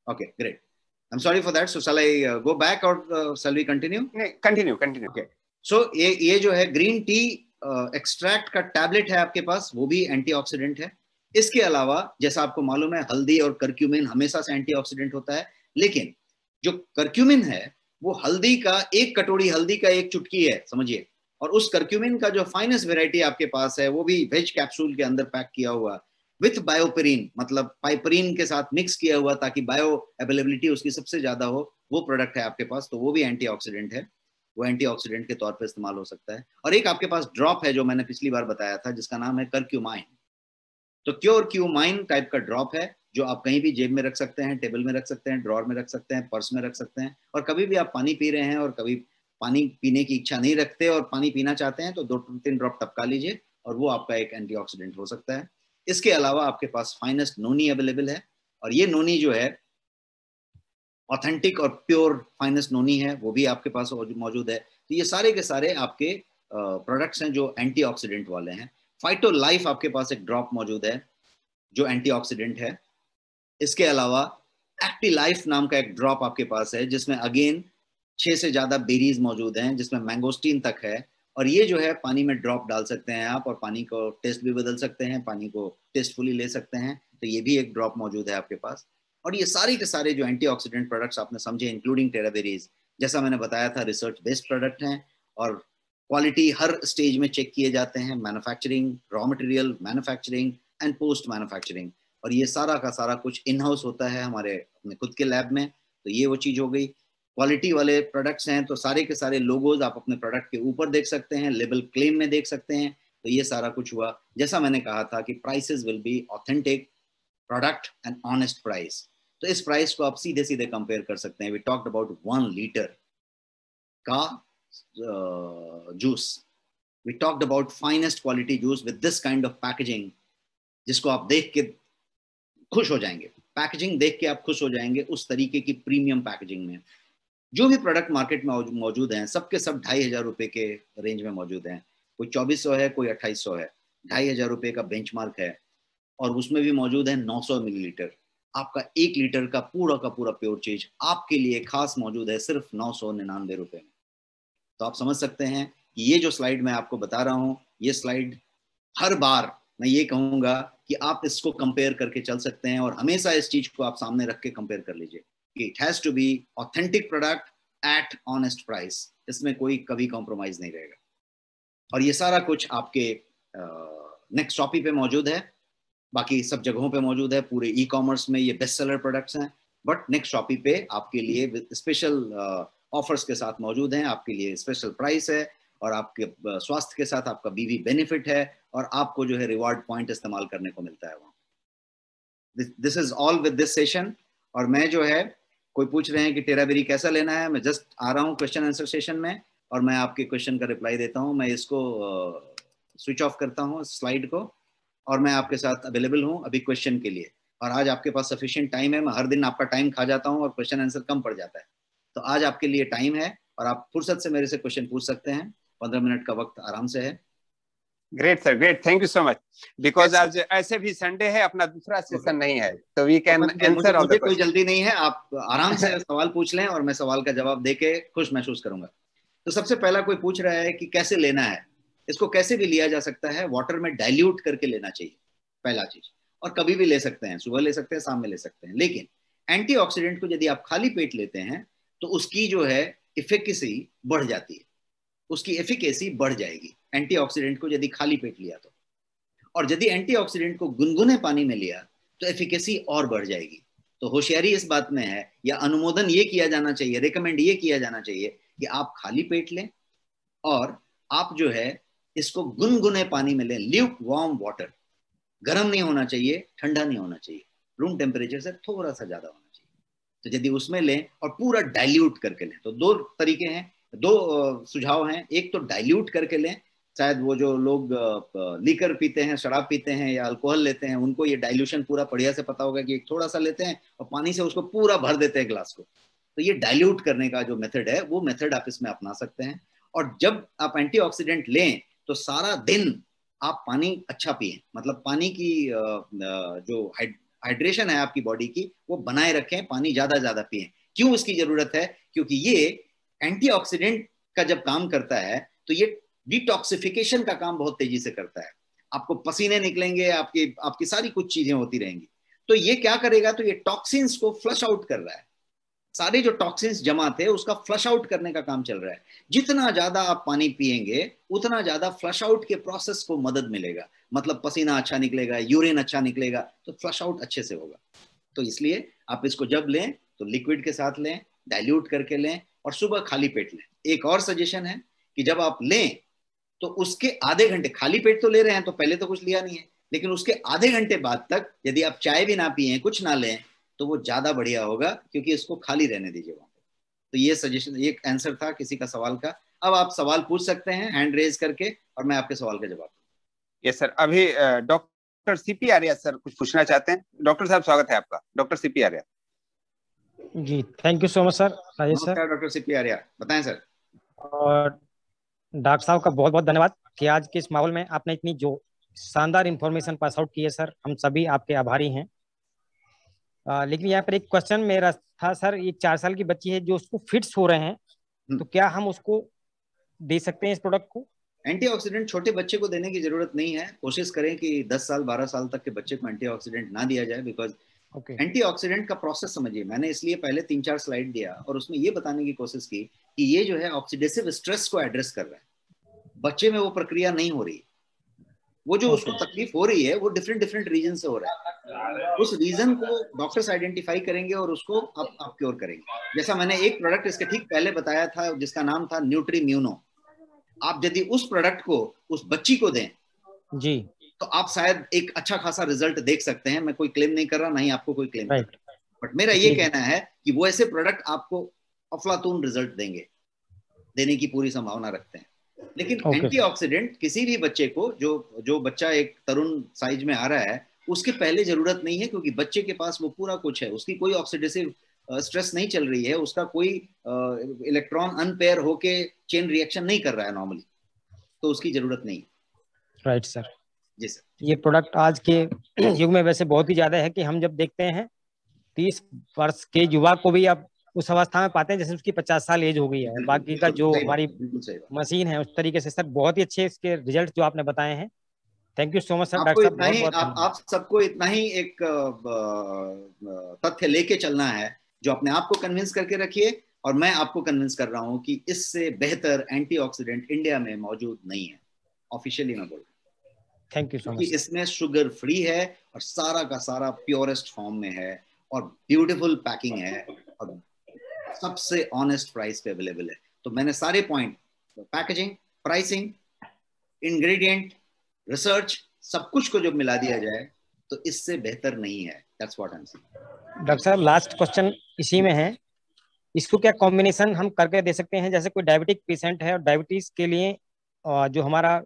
Okay, great, I am sorry for that. So shall I go back और शैल वी कंटिन्यू? नहीं, कंटिन्यू। ओके, सो ये जो है ग्रीन टी एक्सट्रैक्ट का टैबलेट है आपके पास, वो भी एंटीऑक्सीडेंट है। इसके अलावा जैसा आपको मालूम है हल्दी और करक्यूमिन हमेशा से एंटीऑक्सीडेंट होता है, लेकिन जो करक्यूमिन है वो हल्दी का, एक कटोरी हल्दी का एक चुटकी है, समझिए और उस करक्यूमिन का जो फाइनेस्ट वेराइटी आपके पास है वो भी वेज कैप्सूल के अंदर पैक किया हुआ विथ बायोपेरिन, मतलब पाइपरीन के साथ मिक्स किया हुआ ताकि बायो अवेलेबिलिटी उसकी सबसे ज्यादा हो, वो प्रोडक्ट है आपके पास, तो वो भी एंटीऑक्सीडेंट है, वो एंटीऑक्सीडेंट के तौर पे इस्तेमाल हो सकता है। और एक आपके पास ड्रॉप है जो मैंने पिछली बार बताया था जिसका नाम है करक्यूमाइन। तो क्योर क्यूमाइन टाइप का ड्रॉप है जो आप कहीं भी जेब में रख सकते हैं, टेबल में रख सकते हैं, ड्रॉर में रख सकते हैं, पर्स में रख सकते हैं, और कभी भी आप पानी पी रहे हैं और कभी पानी पीने की इच्छा नहीं रखते और पानी पीना चाहते हैं तो 2-3 ड्रॉप टपका लीजिए और वो आपका एक एंटीऑक्सीडेंट हो सकता है। इसके अलावा आपके पास फाइनेस्ट नोनी अवेलेबल है, और ये नोनी जो है ऑथेंटिक और प्योर फाइनेस्ट नोनी है, वो भी आपके पास मौजूद है। तो ये सारे के सारे आपके प्रोडक्ट्स हैं जो एंटीऑक्सीडेंट वाले हैं। फाइटो लाइफ आपके पास एक ड्रॉप मौजूद है जो एंटीऑक्सीडेंट है। इसके अलावा एक्टिव लाइफ नाम का एक ड्रॉप आपके पास है जिसमें अगेन 6 से ज्यादा बेरीज मौजूद हैं, जिसमें मैंगोस्टीन तक है, और ये जो है पानी में ड्रॉप डाल सकते हैं आप और पानी को टेस्ट भी बदल सकते हैं, पानी को टेस्टफुली ले सकते हैं, तो ये भी एक ड्रॉप मौजूद है आपके पास। और ये सारे के सारे जो एंटीऑक्सीडेंट प्रोडक्ट्स आपने समझे इंक्लूडिंग टेराबेरीज, जैसा मैंने बताया था रिसर्च बेस्ड प्रोडक्ट हैं और क्वालिटी हर स्टेज में चेक किए जाते हैं, manufacturing, raw material, manufacturing and post manufacturing, और ये सारा का सारा कुछ इन हाउस होता है हमारे अपने खुद के लैब में। तो ये वो चीज हो गई। क्वालिटी वाले प्रोडक्ट्स हैं तो सारे के सारे लोगोज आप अपने प्रोडक्ट के ऊपर देख सकते हैं, लेबल क्लेम में देख सकते हैं, तो ये सारा कुछ हुआ। जैसा मैंने कहा था कि prices will be authentic product and honest price, तो इस प्राइस को आप सीधे सीधे कंपेयर कर सकते हैं। वी टॉक्ड अबाउट 1 लीटर का juice, we talked about finest quality juice with this kind of packaging, जिसको आप देख के खुश हो जाएंगे, पैकेजिंग देख के आप खुश हो जाएंगे, उस तरीके की प्रीमियम पैकेजिंग में। जो भी प्रोडक्ट मार्केट में मौजूद हैं सबके सब 2,500 रुपए के रेंज में मौजूद हैं, कोई 2400 है, कोई 2800 है, 2,500 रुपए का बेंचमार्क है, और उसमें भी मौजूद है 900 मिलीलीटर। आपका 1 लीटर का पूरा प्योर चीज आपके लिए खास मौजूद है सिर्फ 999 रुपए में। तो आप समझ सकते हैं कि ये जो स्लाइड मैं आपको बता रहा हूँ, ये स्लाइड हर बार मैं ये कहूंगा कि आप इसको कंपेयर करके चल सकते हैं, और हमेशा इस चीज को आप सामने रख के कंपेयर कर लीजिए कि it has to be authentic product at honest price, इसमें कोई कभी कॉम्प्रोमाइज नहीं रहेगा। और ये सारा कुछ आपके नेक्स्ट शॉपी पे मौजूद है, बाकी सब जगहों पे मौजूद है, पूरे ई कॉमर्स में ये बेस्ट सेलर प्रोडक्ट्स हैं, बट नेक्स्ट शॉपी पे आपके लिए स्पेशल ऑफर्स के साथ मौजूद हैं, आपके लिए स्पेशल प्राइस है, और आपके स्वास्थ्य के साथ आपका बीवी बेनिफिट है, और आपको जो है रिवार्ड पॉइंट इस्तेमाल करने को मिलता है वहाँ। This is all with this session. और मैं जो है, कोई पूछ रहे हैं कि टेराबेरी कैसा लेना है, मैं जस्ट आ रहा हूँ क्वेश्चन आंसर सेशन में और मैं आपके क्वेश्चन का रिप्लाई देता हूँ। मैं इसको स्विच ऑफ करता हूँ स्लाइड को, और मैं आपके साथ अवेलेबल हूँ अभी क्वेश्चन के लिए। और आज आपके पास सफिशिएंट टाइम है, मैं हर दिन आपका टाइम खा जाता हूँ और क्वेश्चन आंसर कम पड़ जाता है, तो आज आपके लिए टाइम है और आप फुर्सत से मेरे से क्वेश्चन पूछ सकते हैं। 15 मिनट का वक्त आराम से है। Great sir, great, thank you so much. Because आज ऐसे भी संडे है, अपना दूसरा सेशन नहीं है, तो we can answer all the कोई जल्दी नहीं है, आप आराम से सवाल पूछ लें और मैं सवाल का जवाब देके खुश महसूस करूंगा। तो सबसे पहला कोई पूछ रहा है कि कैसे लेना है, इसको कैसे भी लिया जा सकता है, वाटर में डाइल्यूट करके लेना चाहिए पहला चीज, और कभी भी ले सकते हैं, सुबह ले सकते हैं, शाम में ले सकते हैं। लेकिन एंटीऑक्सीडेंट को यदि आप खाली पेट लेते हैं तो उसकी जो है इफिकेसी बढ़ जाती है, उसकी एफिकेसी बढ़ जाएगी एंटीऑक्सीडेंट को यदि खाली पेट लिया तो, और यदि एंटीऑक्सीडेंट को गुनगुने पानी में लिया तो एफिकेसी और बढ़ जाएगी। तो होशियारी इस बात में है, या अनुमोदन ये किया जाना चाहिए, रिकमेंड ये किया जाना चाहिए कि आप खाली पेट लें और आप जो है इसको गुनगुने पानी में लें, ल्यूक वार्म वाटर, गर्म नहीं होना चाहिए, ठंडा नहीं होना चाहिए, रूम टेम्परेचर से थोड़ा सा ज्यादा होना चाहिए। तो यदि उसमें लें और पूरा डाइल्यूट करके लें, तो 2 तरीके हैं, 2 सुझाव हैं। एक तो डाइल्यूट करके लें, शायद वो जो लोग लीकर पीते हैं, शराब पीते हैं या अल्कोहल लेते हैं, उनको ये डाइल्यूशन पूरा बढ़िया से पता होगा कि एक थोड़ा सा लेते हैं और पानी से उसको पूरा भर देते हैं ग्लास को। तो ये डाइल्यूट करने का जो मेथड है, वो मेथड आप इसमें अपना सकते हैं। और जब आप एंटीऑक्सीडेंट लें तो सारा दिन आप पानी अच्छा पिए, मतलब पानी की जो हाइड्रेशन है आपकी बॉडी की, वो बनाए रखें, पानी ज्यादा पिए। क्यों इसकी जरूरत है? क्योंकि ये एंटीऑक्सीडेंट का जब काम करता है तो ये डिटॉक्सिफिकेशन का काम बहुत तेजी से करता है, आपको पसीने निकलेंगे, आपकी सारी कुछ चीजें होती रहेंगी। तो ये क्या करेगा? तो ये टॉक्सिन्स को फ्लश आउट कर रहा है, सारे जो टॉक्सिन्स जमा थे उसका फ्लश आउट करने का काम चल रहा है। जितना ज्यादा आप पानी पिएंगे उतना ज्यादा फ्लश आउट के प्रोसेस को मदद मिलेगा, मतलब पसीना अच्छा निकलेगा, यूरिन अच्छा निकलेगा, तो फ्लश आउट अच्छे से होगा। तो इसलिए आप इसको जब लें तो लिक्विड के साथ लें, डाइल्यूट करके लें और सुबह खाली पेट लें। एक और सजेशन है कि जब आप लें तो उसके आधे घंटे, खाली पेट तो ले रहे हैं तो पहले तो कुछ लिया नहीं है, लेकिन उसके आधे घंटे बाद तक यदि आप चाय भी ना पिए, कुछ ना लें, तो वो ज्यादा बढ़िया होगा, क्योंकि इसको खाली रहने दीजिए वहां पे। तो ये सजेशन, ये आंसर था किसी का सवाल का। अब आप सवाल पूछ सकते हैं हैंड रेज करके और मैं आपके सवाल का जवाब दूंगा। यस सर, अभी डॉक्टर सीपी आर्या सर कुछ पूछना चाहते हैं। डॉक्टर साहब स्वागत है आपका, डॉक्टर सीपी आर्या। जी thank you so much sir, Rajesh sir. नमस्कार डॉक्टर सीपी आर्या, बताएं सर। और डॉक्टर साहब का बहुत बहुत धन्यवाद कि आज के इस माहौल में आपने इतनी जो शानदार इंफॉर्मेशन पास आउट की है सर, हम सभी आपके आभारी हैं। लेकिन यहाँ पर एक क्वेश्चन मेरा था सर, एक 4 साल की बच्ची है जो उसको फिट्स हो रहे हैं, तो क्या हम उसको दे सकते हैं इस प्रोडक्ट को? एंटीऑक्सीडेंट छोटे बच्चे को देने की जरूरत नहीं है। कोशिश करें कि 10 साल 12 साल तक के बच्चे को एंटीऑक्सीडेंट ना दिया जाए, बिकॉज एंटीऑक्सीडेंट का प्रोसेस समझिए। मैंने इसलिए पहले 3-4 स्लाइड दिया और उसमें ये बताने की कोशिश की कि ये जो है ऑक्सीडेटिव स्ट्रेस को एड्रेस कर रहा है। बच्चे में वो प्रक्रिया नहीं हो रही, वो जो उसको तकलीफ हो रही है वो डिफरेंट डिफरेंट रीजन से हो रहा है। उस रीजन को डॉक्टर्स आइडेंटिफाई करेंगे और उसको आप क्योर करेंगे। जैसा मैंने एक प्रोडक्ट इसके ठीक पहले बताया था जिसका नाम था न्यूट्रीम्यूनो। आप यदि उस प्रोडक्ट को उस बच्ची को दें जी, तो आप शायद एक अच्छा खासा रिजल्ट देख सकते हैं। मैं कोई क्लेम नहीं कर रहा, नहीं आपको कोई क्लेम कर रहा, बट मेरा ये कहना है कि वो ऐसे प्रोडक्ट आपको अफलातून रिजल्ट देंगे, देने की पूरी संभावना रखते हैं। लेकिन एंटीऑक्सीडेंट किसी भी बच्चे को, जो बच्चा एक तरुण साइज में आ रहा है, उसके पहले जरूरत नहीं है, क्योंकि बच्चे के पास वो पूरा कुछ है। उसकी कोई ऑक्सीडेटिव स्ट्रेस नहीं चल रही है, उसका कोई इलेक्ट्रॉन अनपेयर होके चेन रिएक्शन नहीं कर रहा है नॉर्मली, तो उसकी जरूरत नहीं। Right sir. जी सर। ये प्रोडक्ट आज के युग में वैसे बहुत ही ज्यादा है कि हम जब देखते हैं 30 वर्ष के युवा को भी अब उस अवस्था में पाते हैं जैसे उसकी 50 साल एज हो गई है। बाकी का जो हमारी मशीन है उस तरीके से सर बहुत ही अच्छे इसके रिजल्ट जो आपने बताए हैं। Thank you so much sir. आपको इतना ही, आप सबको इतना ही एक तथ्य लेके चलना है जो अपने आप को कन्विंस करके रखिए, और मैं आपको कन्विंस कर रहा हूं कि इससे बेहतर एंटीऑक्सीडेंट इंडिया में मौजूद नहीं है। ऑफिशियली मैं बोल रहा हूं। Thank you so much. इसमें शुगर फ्री है और सारा का सारा प्योरेस्ट फॉर्म में है और ब्यूटीफुल पैकिंग है और सबसे ऑनेस्ट प्राइस पे अवेलेबल है। तो मैंने सारे point, packaging, pricing, ingredient, research, सब कुछ को जब मिला दिया जाए तो इससे बेहतर नहीं है। That's what I am saying. Doctor साहब लास्ट क्वेश्चन इसी में है, इसको क्या कॉम्बिनेशन हम करके दे सकते हैं? जैसे कोई डायबिटिक पेशेंट है और डायबिटीज के लिए जो हमारा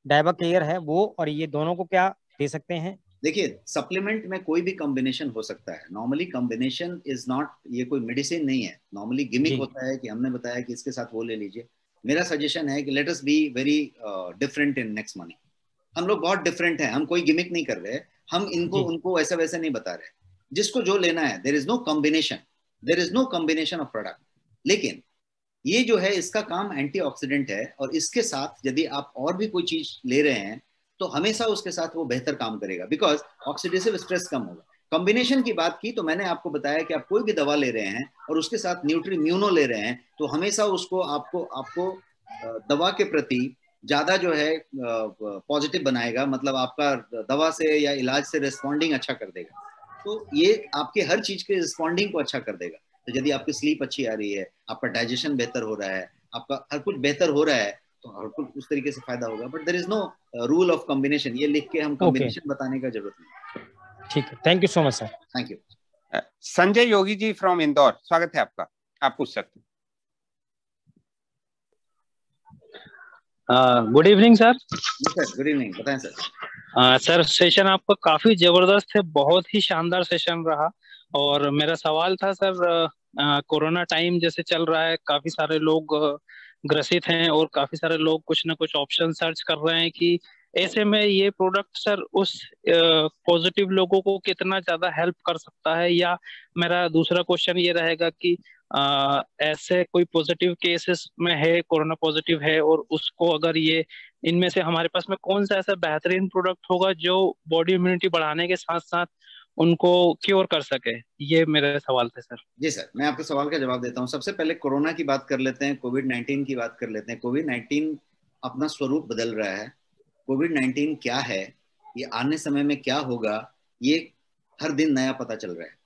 डायबा केयर है वो, और ये दोनों को क्या दे सकते हैं? देखिए, सप्लीमेंट में कोई भी कॉम्बिनेशन हो सकता है। नॉर्मली कॉम्बिनेशन इज नॉट, ये कोई मेडिसिन नहीं है। नॉर्मली गिमिक होता है कि हमने बताया कि इसके साथ वो ले लीजिए। मेरा सजेशन है कि let us be very different in next money. हम लोग बहुत डिफरेंट हैं, हम कोई गिमिक नहीं कर रहे, हम इनको उनको ऐसा वैसा नहीं बता रहे। जिसको जो लेना है, there is no combination, there is no combination of product. लेकिन ये जो है इसका काम एंटीऑक्सीडेंट है, और इसके साथ यदि आप और भी कोई चीज ले रहे हैं तो हमेशा उसके साथ वो बेहतर काम करेगा, बिकॉज ऑक्सीडेटिव स्ट्रेस कम होगा। कॉम्बिनेशन की बात की तो मैंने आपको बताया कि आप कोई भी दवा ले रहे हैं और उसके साथ न्यूट्रीम्यूनो ले रहे हैं, तो हमेशा उसको आपको दवा के प्रति ज्यादा जो है पॉजिटिव बनाएगा, मतलब आपका दवा से या इलाज से रिस्पॉन्डिंग अच्छा कर देगा। तो ये आपके हर चीज के रिस्पॉन्डिंग को अच्छा कर देगा। तो यदि आपकी स्लीप अच्छी आ रही है, आपका डाइजेशन बेहतर हो रहा है, आपका हर कुछ बेहतर हो रहा है, तो हर कुछ उस तरीके से फायदा होगा। But there is no rule of combination, ये लिख के हम कॉम्बिनेशन बताने का जरूरत नहीं। ठीक है, thank you so much sir. Thank you. Sanjay Yogi ji from Indore, स्वागत है आपका, आप पूछ सकते हैं। Good evening sir. Good evening, बताएं सर। सर सेशन आपका काफी जबरदस्त है, बहुत ही शानदार सेशन रहा। और मेरा सवाल था सर, कोरोना टाइम जैसे चल रहा है, काफी सारे लोग ग्रसित हैं और काफी सारे लोग कुछ ना कुछ ऑप्शन सर्च कर रहे हैं कि ऐसे में ये प्रोडक्ट सर उस पॉजिटिव लोगों को कितना ज्यादा हेल्प कर सकता है। या मेरा दूसरा क्वेश्चन ये रहेगा कि ऐसे कोई पॉजिटिव केसेस में है, कोरोना पॉजिटिव है, और उसको अगर ये इनमें से हमारे पास में कौन सा ऐसा बेहतरीन प्रोडक्ट होगा जो बॉडी इम्यूनिटी बढ़ाने के साथ साथ उनको क्योर कर सके? ये मेरे सवाल थे सर। जी सर, मैं आपके सवाल का जवाब देता हूँ। सबसे पहले कोरोना की बात कर लेते हैं, कोविड-19 की बात कर लेते हैं। कोविड-19 अपना स्वरूप बदल रहा है। कोविड-19 क्या है, ये आने समय में क्या होगा, ये हर दिन नया पता चल रहा है।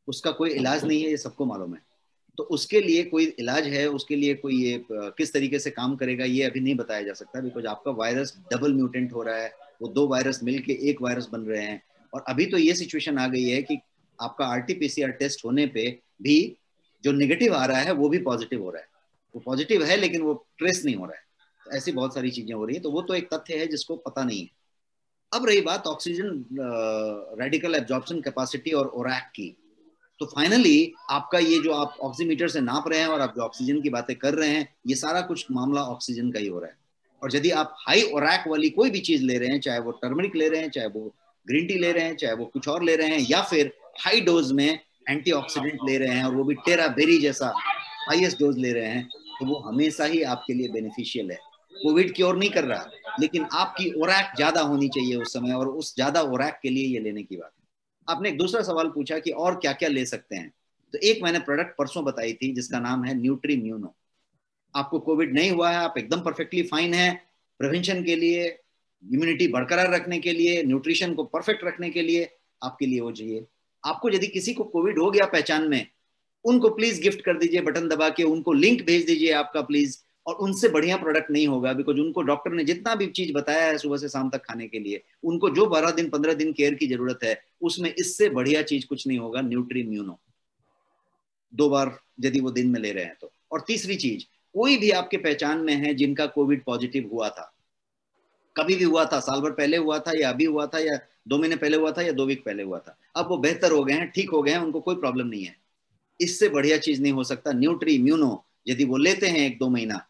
उसका कोई इलाज नहीं है, ये सबको मालूम है। तो उसके लिए कोई इलाज है, उसके लिए कोई ये किस तरीके से काम करेगा, ये अभी नहीं बताया जा सकता, बिकॉज आपका वायरस डबल म्यूटेंट हो रहा है। वो 2 वायरस मिलके एक वायरस बन रहे हैं। और अभी तो ये सिचुएशन आ गई है कि आपका RT-PCR टेस्ट होने पे भी जो नेगेटिव आ रहा है वो भी पॉजिटिव हो रहा है। वो पॉजिटिव है लेकिन वो ट्रेस नहीं हो रहा है। तो ऐसी बहुत सारी चीजें हो रही है। तो वो तो एक तथ्य है जिसको पता नहीं है। अब रही बात ऑक्सीजन रेडिकल एब्जॉर्प्शन कैपेसिटी और ओरैक की, तो फाइनली आपका ये जो आप ऑक्सीमीटर से नाप रहे हैं और आप जो ऑक्सीजन की बातें कर रहे हैं, ये सारा कुछ मामला ऑक्सीजन का ही हो रहा है। और यदि आप हाई ओरैक वाली कोई भी चीज ले रहे हैं, चाहे वो टर्मरिक ले रहे हैं, चाहे वो ग्रीन टी ले रहे हैं, चाहे वो कुछ और ले रहे हैं, या फिर हाई डोज में एंटीऑक्सीडेंट ले रहे हैं और वो भी टेरा बेरी जैसा हाईएस्ट डोज ले रहे हैं, तो वो हमेशा ही आपके लिए बेनिफिशियल है। कोविड क्योर नहीं कर रहा, लेकिन आपकी ओरैक ज्यादा होनी चाहिए उस समय, और उस ज्यादा ओरैक के लिए ये लेने की बात। आपने एक दूसरा सवाल पूछा कि और क्या क्या ले सकते हैं। तो एक मैंने प्रोडक्ट परसों बताई थी जिसका नाम है न्यूट्रीम्यूनो। आपको कोविड नहीं हुआ है, आप एकदम परफेक्टली फाइन है, प्रिवेंशन के लिए, इम्यूनिटी बरकरार रखने के लिए, न्यूट्रिशन को परफेक्ट रखने के लिए आपके लिए वो चाहिए। आपको यदि किसी को कोविड हो गया पहचान में, उनको प्लीज गिफ्ट कर दीजिए बटन दबा के, उनको लिंक भेज दीजिए आपका प्लीज। और उनसे बढ़िया प्रोडक्ट नहीं होगा, बिकॉज उनको डॉक्टर ने जितना भी चीज बताया है सुबह से शाम तक खाने के लिए, उनको जो 12 दिन 15 दिन केयर की जरूरत है, उसमें इससे बढ़िया चीज कुछ नहीं होगा। न्यूट्रीम्यूनो 2 बार यदि वो दिन में ले रहे हैं तो। और तीसरी चीज, कोई भी आपके पहचान में है जिनका कोविड पॉजिटिव हुआ था, कभी भी हुआ था, साल भर पहले हुआ था, या अभी हुआ था, या 2 महीने पहले हुआ था, या 2 वीक पहले हुआ था, अब वो बेहतर हो गए हैं, ठीक हो गए हैं, उनको कोई प्रॉब्लम नहीं है, इससे बढ़िया चीज नहीं हो सकता। न्यूट्रीम्यूनो यदि वो लेते हैं 1-2 महीना,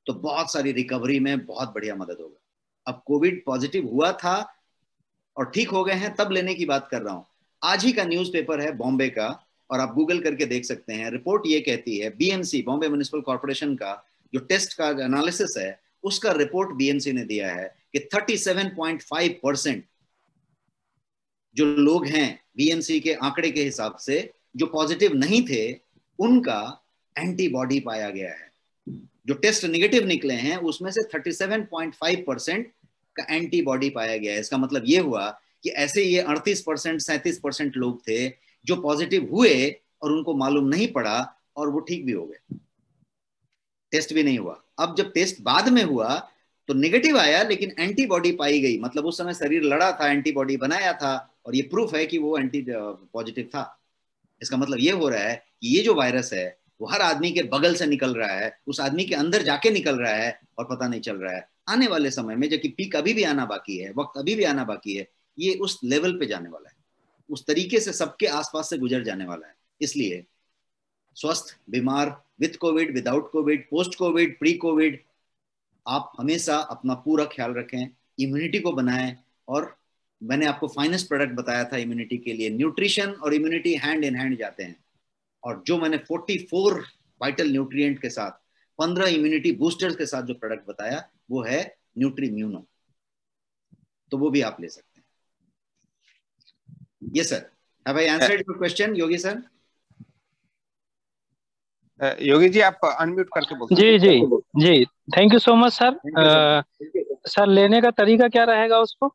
तो बहुत सारी रिकवरी में बहुत बढ़िया मदद होगा। अब कोविड पॉजिटिव हुआ था और ठीक हो गए हैं तब लेने की बात कर रहा हूं। आज ही का न्यूज़पेपर है बॉम्बे का, और आप गूगल करके देख सकते हैं। रिपोर्ट ये कहती है, BMC बॉम्बे म्युनिसिपल कॉर्पोरेशन का जो टेस्ट का एनालिसिस है, उसका रिपोर्ट BMC ने दिया है कि 37.5% जो लोग हैं BMC के आंकड़े के हिसाब से जो पॉजिटिव नहीं थे, उनका एंटीबॉडी पाया गया है। जो टेस्ट नेगेटिव निकले हैं उसमें से 37.5% का एंटीबॉडी पाया गया है। इसका मतलब ये हुआ कि ऐसे ये 38% 37% लोग थे जो पॉजिटिव हुए और उनको मालूम नहीं पड़ा और वो ठीक भी हो गए, टेस्ट भी नहीं हुआ। अब जब टेस्ट बाद में हुआ तो नेगेटिव आया लेकिन एंटीबॉडी पाई गई, मतलब उस समय शरीर लड़ा था, एंटीबॉडी बनाया था, और ये प्रूफ है कि वो एंटी पॉजिटिव था। इसका मतलब ये हो रहा है कि ये जो वायरस है वो हर आदमी के बगल से निकल रहा है, उस आदमी के अंदर जाके निकल रहा है और पता नहीं चल रहा है। आने वाले समय में, जबकि पीक अभी भी आना बाकी है, वक्त अभी भी आना बाकी है, ये उस लेवल पे जाने वाला है, उस तरीके से सबके आसपास से गुजर जाने वाला है। इसलिए स्वस्थ, बीमार, with Covid, without Covid, post Covid, pre Covid, आप हमेशा अपना पूरा ख्याल रखें, इम्यूनिटी को बनाएं। और मैंने आपको फाइनेस्ट प्रोडक्ट बताया था इम्यूनिटी के लिए, न्यूट्रिशन और इम्यूनिटी हैंड इन हैंड जाते हैं। और जो मैंने 44 वाइटल न्यूट्रिएंट के साथ 15 इम्यूनिटी बूस्टर्स के साथ जो प्रोडक्ट बताया, वो है न्यूट्रीम्यूनो, तो वो भी आप ले सकते हैं। Yes sir, have I answered your question Yogi sir? Yogi ji आप अनम्यूट करके बोल सकते हैं। जी जी जी, thank you so much sir. Sir लेने का तरीका क्या रहेगा उसको?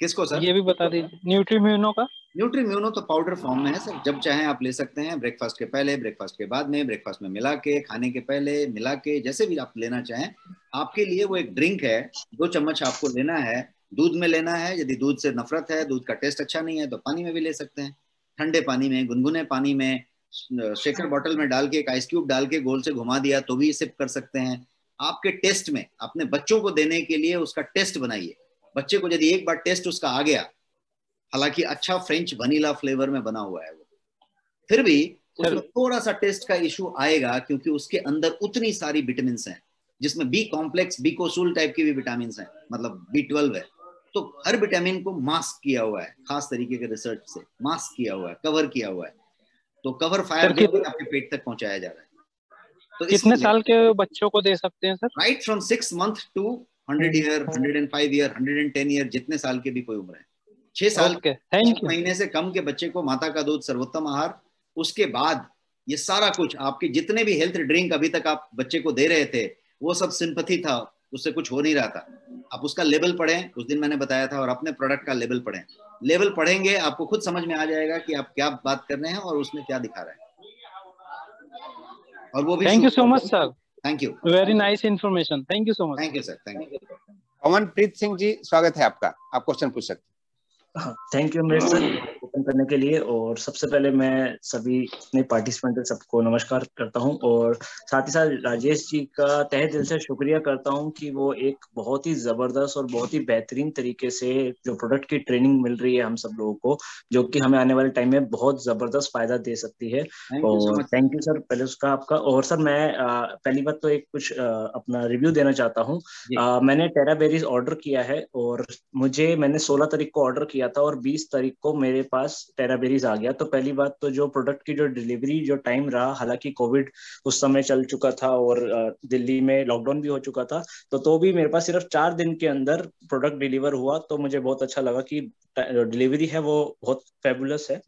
किसको सर? ये भी बता दीजिए, न्यूट्रीम्यूनो का। न्यूट्रीम्यूनो तो पाउडर फॉर्म में है सर, जब चाहें आप ले सकते हैं, ब्रेकफास्ट के पहले, ब्रेकफास्ट के बाद में, ब्रेकफास्ट में मिला के, खाने के पहले मिला के, जैसे भी आप लेना चाहें। आपके लिए वो एक ड्रिंक है, 2 चम्मच आपको लेना है, दूध में लेना है। यदि दूध से नफरत है, दूध का टेस्ट अच्छा नहीं है, तो पानी में भी ले सकते हैं, ठंडे पानी में, गुनगुने पानी में, शेकर बॉटल में डाल के एक आइस क्यूब डाल के गोल से घुमा दिया तो भी सिप कर सकते हैं। आपके टेस्ट में, अपने बच्चों को देने के लिए उसका टेस्ट बनाइए। बच्चे को यदि एक बार टेस्ट उसका आ गया, हालांकि अच्छा फ्रेंच वनीला फ्लेवर में बना हुआ है वो, फिर भी उसमें थोड़ा सा टेस्ट का इशू आएगा, क्योंकि उसके अंदर उतनी सारी विटामिन हैं, जिसमें बी कॉम्प्लेक्स, बीकोसूल टाइप की भी विटामिन हैं, मतलब B12 है। तो हर विटामिन को मास्क किया हुआ है, खास तरीके के रिसर्च से मास्क किया हुआ है, कवर किया हुआ है। तो कवर फायर आपके पेट तक पहुंचाया जा रहा है। तो कितने साल के बच्चों को दे सकते हैं sir? Right from 6 months to 100 year, 105 year, 110 year, जितने साल के भी कोई उम्र है, 6 साल ओके, थैंक 6 यू। महीने से कम के बच्चे को माता का दूध सर्वोत्तम आहार, उसके बाद ये सारा कुछ आपके जितने भी हेल्थ ड्रिंक अभी तक आप बच्चे को दे रहे थे वो सब सिंपैथी था, उससे कुछ हो नहीं रहा था। आप उसका लेबल पढ़ें, उस दिन मैंने बताया था, और अपने प्रोडक्ट का लेबल पढ़ें। लेबल पढ़ेंगे आपको खुद समझ में आ जाएगा कि आप क्या बात कर रहे हैं और उसमें क्या दिखा रहे हैं। और वो भी thank you so much sir, thank you, very nice information, thank you so much. Thank you sir, thank you. Amanpreet Singh ji, स्वागत है आपका, आप क्वेश्चन पूछ सकते हैं। हाँ, thank you Amrit sir open करने के लिए। और सबसे पहले मैं सभी जितने पार्टिसिपेंट सबको नमस्कार करता हूं, और साथ ही साथ राजेश जी का तहे दिल से शुक्रिया करता हूं कि वो एक बहुत ही जबरदस्त और बहुत ही बेहतरीन तरीके से जो प्रोडक्ट की ट्रेनिंग मिल रही है हम सब लोगों को, जो कि हमें आने वाले टाइम में बहुत जबरदस्त फायदा दे सकती है। और थैंक यू सर पहले उसका आपका। और सर मैं पहली बात तो एक कुछ अपना रिव्यू देना चाहता हूँ। मैंने टेराबेरीज ऑर्डर किया है, और मैंने 16 तारीख को ऑर्डर किया था और 20 तारीख को मेरे पास टेराबेरीज आ गया। तो पहली बात तो जो प्रोडक्ट की जो डिलीवरी जो टाइम रहा, हालांकि कोविड उस समय चल चुका था और दिल्ली में लॉकडाउन भी हो चुका था, तो भी मेरे पास सिर्फ 4 दिन के अंदर प्रोडक्ट डिलीवर हुआ। तो मुझे बहुत अच्छा लगा कि डिलीवरी है वो बहुत फेबुलस है।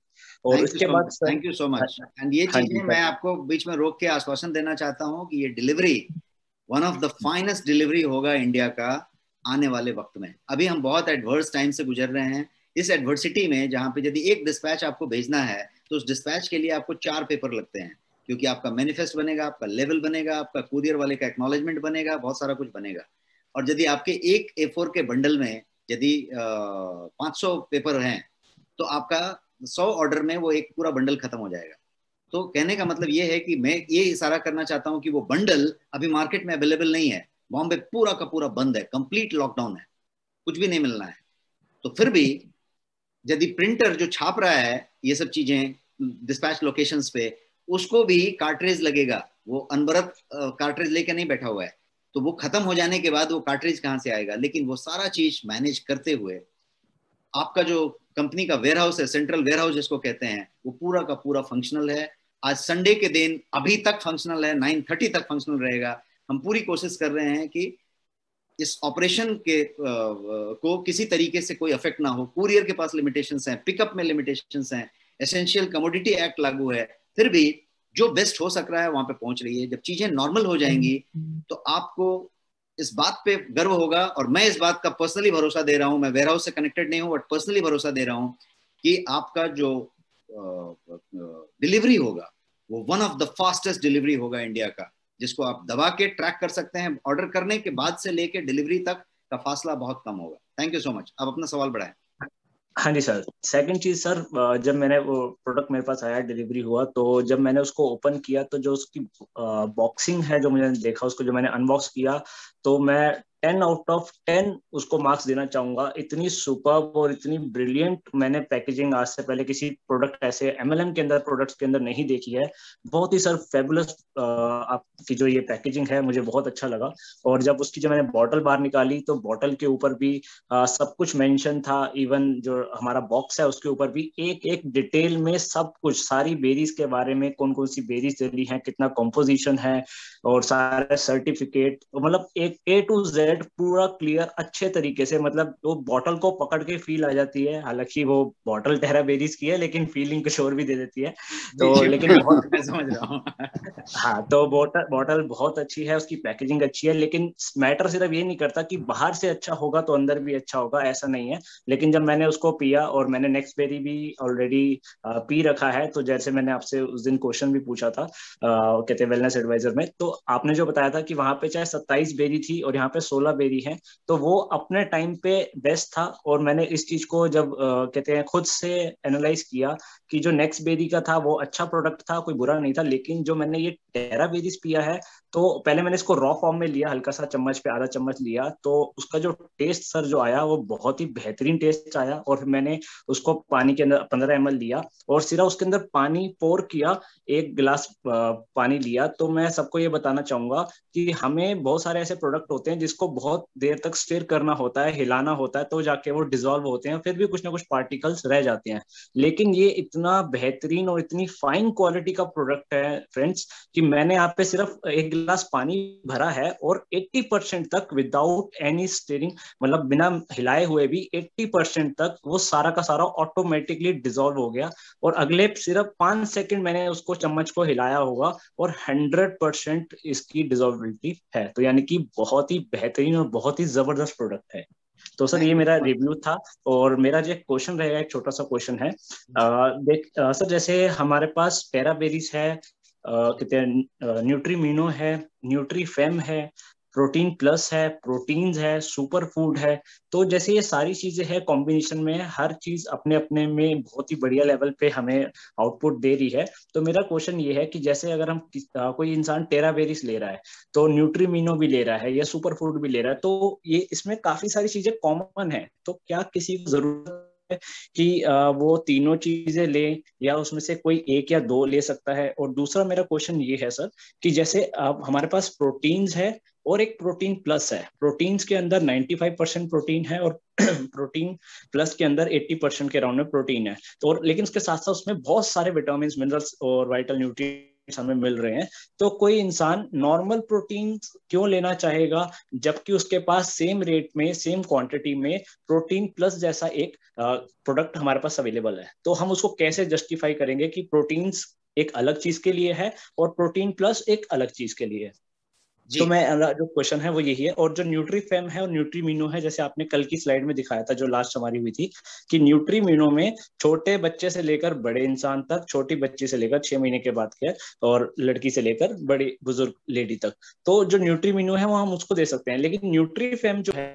और उसके बाद thank you so much. And ये चीजें मैं आपको बीच में रोक के आश्वासन देना चाहता हूँ कि ये delivery one of the finest delivery होगा इंडिया का आने वाले वक्त में। अभी हम बहुत एडवर्स टाइम से गुजर रहे हैं। इस एडवर्सिटी में जहाँ पे यदि एक डिस्पैच आपको भेजना है तो उस डिस्पैच के लिए आपको 4 पेपर लगते हैं, क्योंकि आपका मैनिफेस्ट बनेगा, आपका लेवल बनेगा, आपका कुरियर वाले का एक्नॉलेजमेंट बनेगा, बहुत सारा कुछ बनेगा। और यदि आपके एक A4 के बंडल में यदि 500 पेपर हैं तो आपका 100 ऑर्डर में वो एक पूरा बंडल खत्म हो जाएगा। तो कहने का मतलब ये है कि मैं ये इशारा करना चाहता हूँ कि वो बंडल अभी मार्केट में अवेलेबल नहीं है। बॉम्बे पूरा का पूरा बंद है, कंप्लीट लॉकडाउन है, कुछ भी नहीं मिलना है। तो फिर भी यदि प्रिंटर जो छाप रहा है ये सब चीजें डिस्पैच लोकेशंस पे, उसको भी कार्ट्रिज लगेगा, वो अनवरत कार्ट्रिज लेकर नहीं बैठा हुआ है। तो वो खत्म हो जाने के बाद वो कार्ट्रिज कहाँ से आएगा? लेकिन वो सारा चीज मैनेज करते हुए आपका जो कंपनी का वेयर हाउस है, सेंट्रल वेयर हाउस जिसको कहते हैं, वो पूरा का पूरा फंक्शनल है। आज संडे के दिन अभी तक फंक्शनल है, 9:30 तक फंक्शनल रहेगा। हम पूरी कोशिश कर रहे हैं कि इस ऑपरेशन के को किसी तरीके से कोई अफेक्ट ना हो। कुरियर के पास लिमिटेशंस हैं, पिकअप में लिमिटेशंस हैं, एसेंशियल कमोडिटी एक्ट लागू है, फिर भी जो बेस्ट हो सक रहा है वहां पे पहुंच रही है। जब चीजें नॉर्मल हो जाएंगी तो आपको इस बात पे गर्व होगा, और मैं इस बात का पर्सनली भरोसा दे रहा हूं, मैं वेयर हाउस से कनेक्टेड नहीं हूं बट पर्सनली भरोसा दे रहा हूं कि आपका जो डिलीवरी होगा वो one of the fastest delivery होगा इंडिया का, जिसको आप दबा के ट्रैक कर सकते हैं। ऑर्डर करने के बाद से लेके डिलीवरी तक का फासला बहुत कम होगा। Thank you so much. आप अपना सवाल बढ़ाएं। हाँ जी सर। सेकंड चीज सर, जब मैंने वो प्रोडक्ट मेरे पास आया, डिलीवरी हुआ, तो जब मैंने उसको ओपन किया तो जो उसकी बॉक्सिंग है, जो मैंने देखा उसको, जो मैंने अनबॉक्स किया, तो मैं 10 आउट ऑफ 10 उसको मार्क्स देना चाहूंगा। इतनी सुपर्ब और इतनी ब्रिलियंट मैंने पैकेजिंग आज से पहले किसी प्रोडक्ट ऐसे MLM के अंदर प्रोडक्ट्स के अंदर नहीं देखी है। बहुत ही सर फेबुलस आपकी जो ये पैकेजिंग है, मुझे बहुत अच्छा लगा। और जब उसकी जो मैंने बॉटल बाहर निकाली तो बॉटल के ऊपर भी सब कुछ मेंशन था। इवन जो हमारा बॉक्स है उसके ऊपर भी एक एक डिटेल में सब कुछ, सारी बेरीज के बारे में, कौन कौन सी बेरीज डली हैं, कितना कॉम्पोजिशन है, और सारे सर्टिफिकेट, मतलब एक A to Z पूरा क्लियर अच्छे तरीके से। मतलब वो बॉटल को पकड़ के फील आ जाती है, हालांकि वो बॉटल टेराबेरीज की है लेकिन फीलिंग कुछ और भी दे देती है। तो लेकिन बहुत मैं समझ रहा हूँ। हाँ, तो बॉटल बहुत अच्छी है, उसकी पैकेजिंग अच्छी है, लेकिन मैटर सिर्फ ये नहीं करता कि बाहर से अच्छा होगा तो अंदर भी अच्छा होगा, ऐसा नहीं है। लेकिन जब मैंने उसको पिया, और मैंने नेक्स्ट बेरी भी ऑलरेडी पी रखा है, तो जैसे मैंने आपसे उस दिन क्वेश्चन भी पूछा था कहते वेलनेस एडवाइजर में, तो आपने जो बताया था कि वहां पे चाहे 27 बेरी थी और यहाँ पे 16 बेरी है, तो वो अपने टाइम पे बेस्ट था। और मैंने इस चीज को जब कहते हैं खुद से एनालाइज किया कि जो नेक्स्ट बेरी का था वो अच्छा प्रोडक्ट था, कोई बुरा नहीं था। लेकिन जो मैंने ये टेराबेरीज पिया है, तो पहले मैंने इसको रॉ फॉर्म में लिया, हल्का सा चम्मच पे आधा चम्मच लिया, तो उसका जो टेस्ट सर जो आया वो बहुत ही बेहतरीन टेस्ट आया। और फिर मैंने उसको पानी के अंदर 15 ml लिया और सिर्फ उसके अंदर पानी पोर किया, 1 गिलास पानी लिया। तो मैं सबको ये बताना चाहूंगा कि हमें बहुत सारे ऐसे प्रोडक्ट होते हैं जिसको बहुत देर तक स्टिर करना होता है, हिलाना होता है, तो जाके वो डिसॉल्व होते हैं, फिर भी कुछ ना कुछ पार्टिकल्स रह जाते हैं। लेकिन ये इतना बेहतरीन और इतनी फाइन क्वालिटी का प्रोडक्ट है फ्रेंड्स कि मैंने यहाँ पे सिर्फ एक गिलास पानी भरा है और 80% तक विदाउट एनी स्टीयरिंग, मतलब बिना हिलाए हुए भी 80% तक वो सारा का सारा ऑटोमेटिकली डिसॉल्व हो गया। और अगले सिर्फ 5 सेकंड मैंने उसको चम्मच को हिलाया होगा और 100% इसकी डिसॉल्विलिटी है। तो यानी कि बहुत ही बेहतरीन और बहुत ही जबरदस्त प्रोडक्ट है। तो सर ये मेरा रिव्यू था। और मेरा जो क्वेश्चन रहेगा, एक छोटा सा क्वेश्चन है। सर जैसे हमारे पास टेराबेरीज है, कितने न्यूट्रीमिनो है, न्यूट्रीफेम है, प्रोटीन प्लस है, प्रोटीन्स है, सुपर फूड है। तो जैसे ये सारी चीजें हैं कॉम्बिनेशन में, हर चीज अपने अपने में बहुत ही बढ़िया लेवल पे हमें आउटपुट दे रही है। तो मेरा क्वेश्चन ये है कि जैसे अगर हम कोई इंसान टेराबेरीज ले रहा है तो न्यूट्रीमिनो भी ले रहा है या सुपर फूड भी ले रहा है, तो ये इसमें काफी सारी चीजें कॉमन है, तो क्या किसी को जरूरत कि वो तीनों चीजें ले या उसमें से कोई एक या दो ले सकता है? और दूसरा मेरा क्वेश्चन ये है सर कि जैसे अब हमारे पास प्रोटीन्स है और एक प्रोटीन प्लस है। प्रोटीन्स के अंदर 95% प्रोटीन है और प्रोटीन प्लस के अंदर 80% के राउंड में प्रोटीन है। तो और लेकिन उसके साथ साथ उसमें बहुत सारे विटामिन, मिनरल्स और वाइटल न्यूट्रिएंट्स हमें मिल रहे हैं। तो कोई इंसान नॉर्मल प्रोटीन क्यों लेना चाहेगा जबकि उसके पास सेम रेट में, सेम क्वांटिटी में प्रोटीन प्लस जैसा एक प्रोडक्ट हमारे पास अवेलेबल है? तो हम उसको कैसे जस्टिफाई करेंगे कि प्रोटीन्स एक अलग चीज के लिए है और प्रोटीन प्लस एक अलग चीज के लिए है? तो मैं जो क्वेश्चन है वो यही है। और जो न्यूट्रीफेम है और न्यूट्रीमिनो है, जैसे आपने कल की स्लाइड में दिखाया था जो लास्ट हमारी हुई थी, कि न्यूट्रीमिनो में छोटे बच्चे से लेकर बड़े इंसान तक, छोटी बच्ची से लेकर 6 महीने के बाद के, और लड़की से लेकर बड़ी बुजुर्ग लेडी तक, तो जो न्यूट्रीमिनो है वो हम उसको दे सकते हैं। लेकिन न्यूट्रीफेम जो है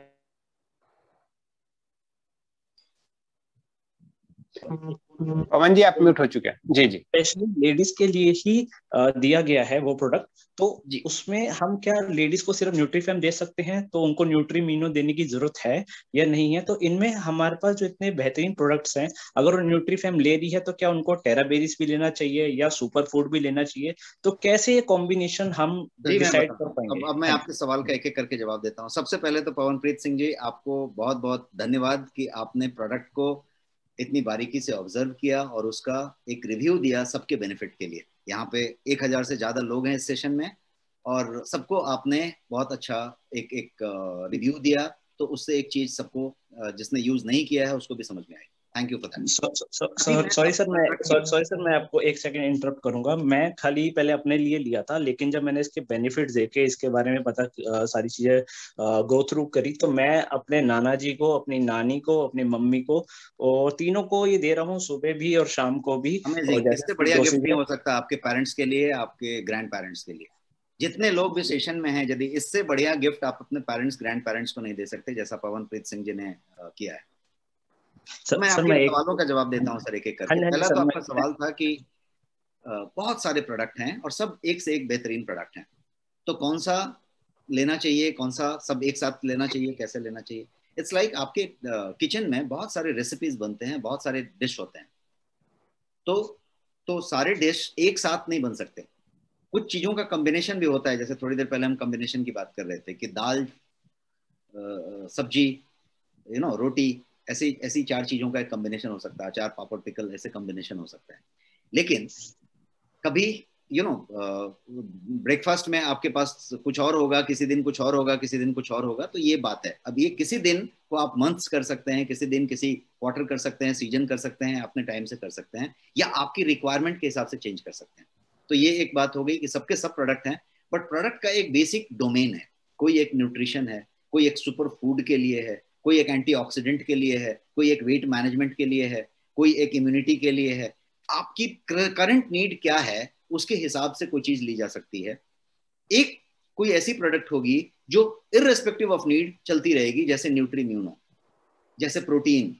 पवन जी आप म्यूट हो चुके हैं। जी जी, स्पेशली लेडीज के लिए ही दिया गया है वो प्रोडक्ट। तो उसमें हम क्या लेडीज को सिर्फ न्यूट्रीफेम दे सकते हैं, तो उनको न्यूट्रीमिनो देने की जरूरत है या नहीं है? तो इनमें हमारे पास जो इतने बेहतरीन प्रोडक्ट्स हैं, अगर वो न्यूट्रीफेम ले रही है तो क्या उनको टेराबेरीज भी लेना चाहिए या सुपर फूड भी लेना चाहिए? तो कैसे ये कॉम्बिनेशन हम डिसाइड कर पाएंगे? अब मैं आपके सवाल का एक एक करके जवाब देता हूँ। सबसे पहले तो पवनप्रीत सिंह जी, आपको बहुत बहुत धन्यवाद कि आपने प्रोडक्ट को इतनी बारीकी से ऑब्जर्व किया और उसका एक रिव्यू दिया सबके बेनिफिट के लिए। यहाँ पे 1000 से ज्यादा लोग हैं इस सेशन में और सबको आपने बहुत अच्छा एक एक रिव्यू दिया, तो उससे एक चीज सबको जिसने यूज नहीं किया है उसको भी समझ में आई। Thank you for that. Sorry sir, मैं आपको एक सेकंड इंटरप्ट करूंगा। मैं खाली पहले अपने लिए लिया था, लेकिन जब मैंने इसके बेनिफिट्स देखे, इसके बारे में पता, सारी चीजें गो थ्रू करी, तो मैं अपने नाना जी को, अपनी नानी को, अपनी मम्मी को और तीनों को ये दे रहा हूँ, सुबह भी और शाम को भी। अमेजिंग। इससे बढ़िया गिफ्ट नहीं हो सकता आपके पेरेंट्स के लिए, आपके ग्रैंड पेरेंट्स के लिए। जितने लोग भी सेशन में हैं, यदि इससे बढ़िया गिफ्ट आप अपने पेरेंट्स, ग्रैंड पेरेंट्स को नहीं दे सकते जैसा पवनप्रीत सिंह जी ने किया है। मैं आपके सवालों का जवाब देता हूँ सर एक एक करके। पहला तो आपका सवाल था कि बहुत सारे प्रोडक्ट हैं और सब एक से एक बेहतरीन प्रोडक्ट हैं, तो कौन सा लेना चाहिए, कौन सा सब एक साथ लेना चाहिए, कैसे लेना चाहिए? इट्स लाइक आपके किचन में बहुत सारे रेसिपीज बनते हैं, बहुत सारे डिश होते हैं, तो सारे डिश एक साथ नहीं बन सकते। कुछ चीजों का कॉम्बिनेशन भी होता है। जैसे थोड़ी देर पहले हम कॉम्बिनेशन की बात कर रहे थे कि दाल, सब्जी, रोटी, ऐसी 4 चीजों का एक कॉम्बिनेशन हो सकता है। अचार, पापड़, पिकल, ऐसे कॉम्बिनेशन हो सकता है। लेकिन कभी ब्रेकफास्ट में आपके पास कुछ और होगा, किसी दिन कुछ और होगा, किसी दिन कुछ और होगा। तो ये बात है। अब ये किसी दिन को आप मंथ्स कर सकते हैं, किसी दिन किसी क्वार्टर कर सकते हैं, सीजन कर सकते हैं, अपने टाइम से कर सकते हैं, या आपकी रिक्वायरमेंट के हिसाब से चेंज कर सकते हैं। तो ये एक बात हो गई कि सबके सब प्रोडक्ट हैं, बट प्रोडक्ट का एक बेसिक डोमेन है। कोई एक न्यूट्रिशन है, कोई एक सुपर फूड के लिए है, कोई एक एंटीऑक्सीडेंट के लिए है, कोई एक वेट मैनेजमेंट के लिए है, कोई एक इम्यूनिटी के लिए है। आपकी करंट नीड क्या है उसके हिसाब से कोई चीज ली जा सकती है। एक कोई ऐसी प्रोडक्ट होगी जो इररेस्पेक्टिव ऑफ नीड चलती रहेगी, जैसे न्यूट्रीम्यूनो, जैसे प्रोटीन।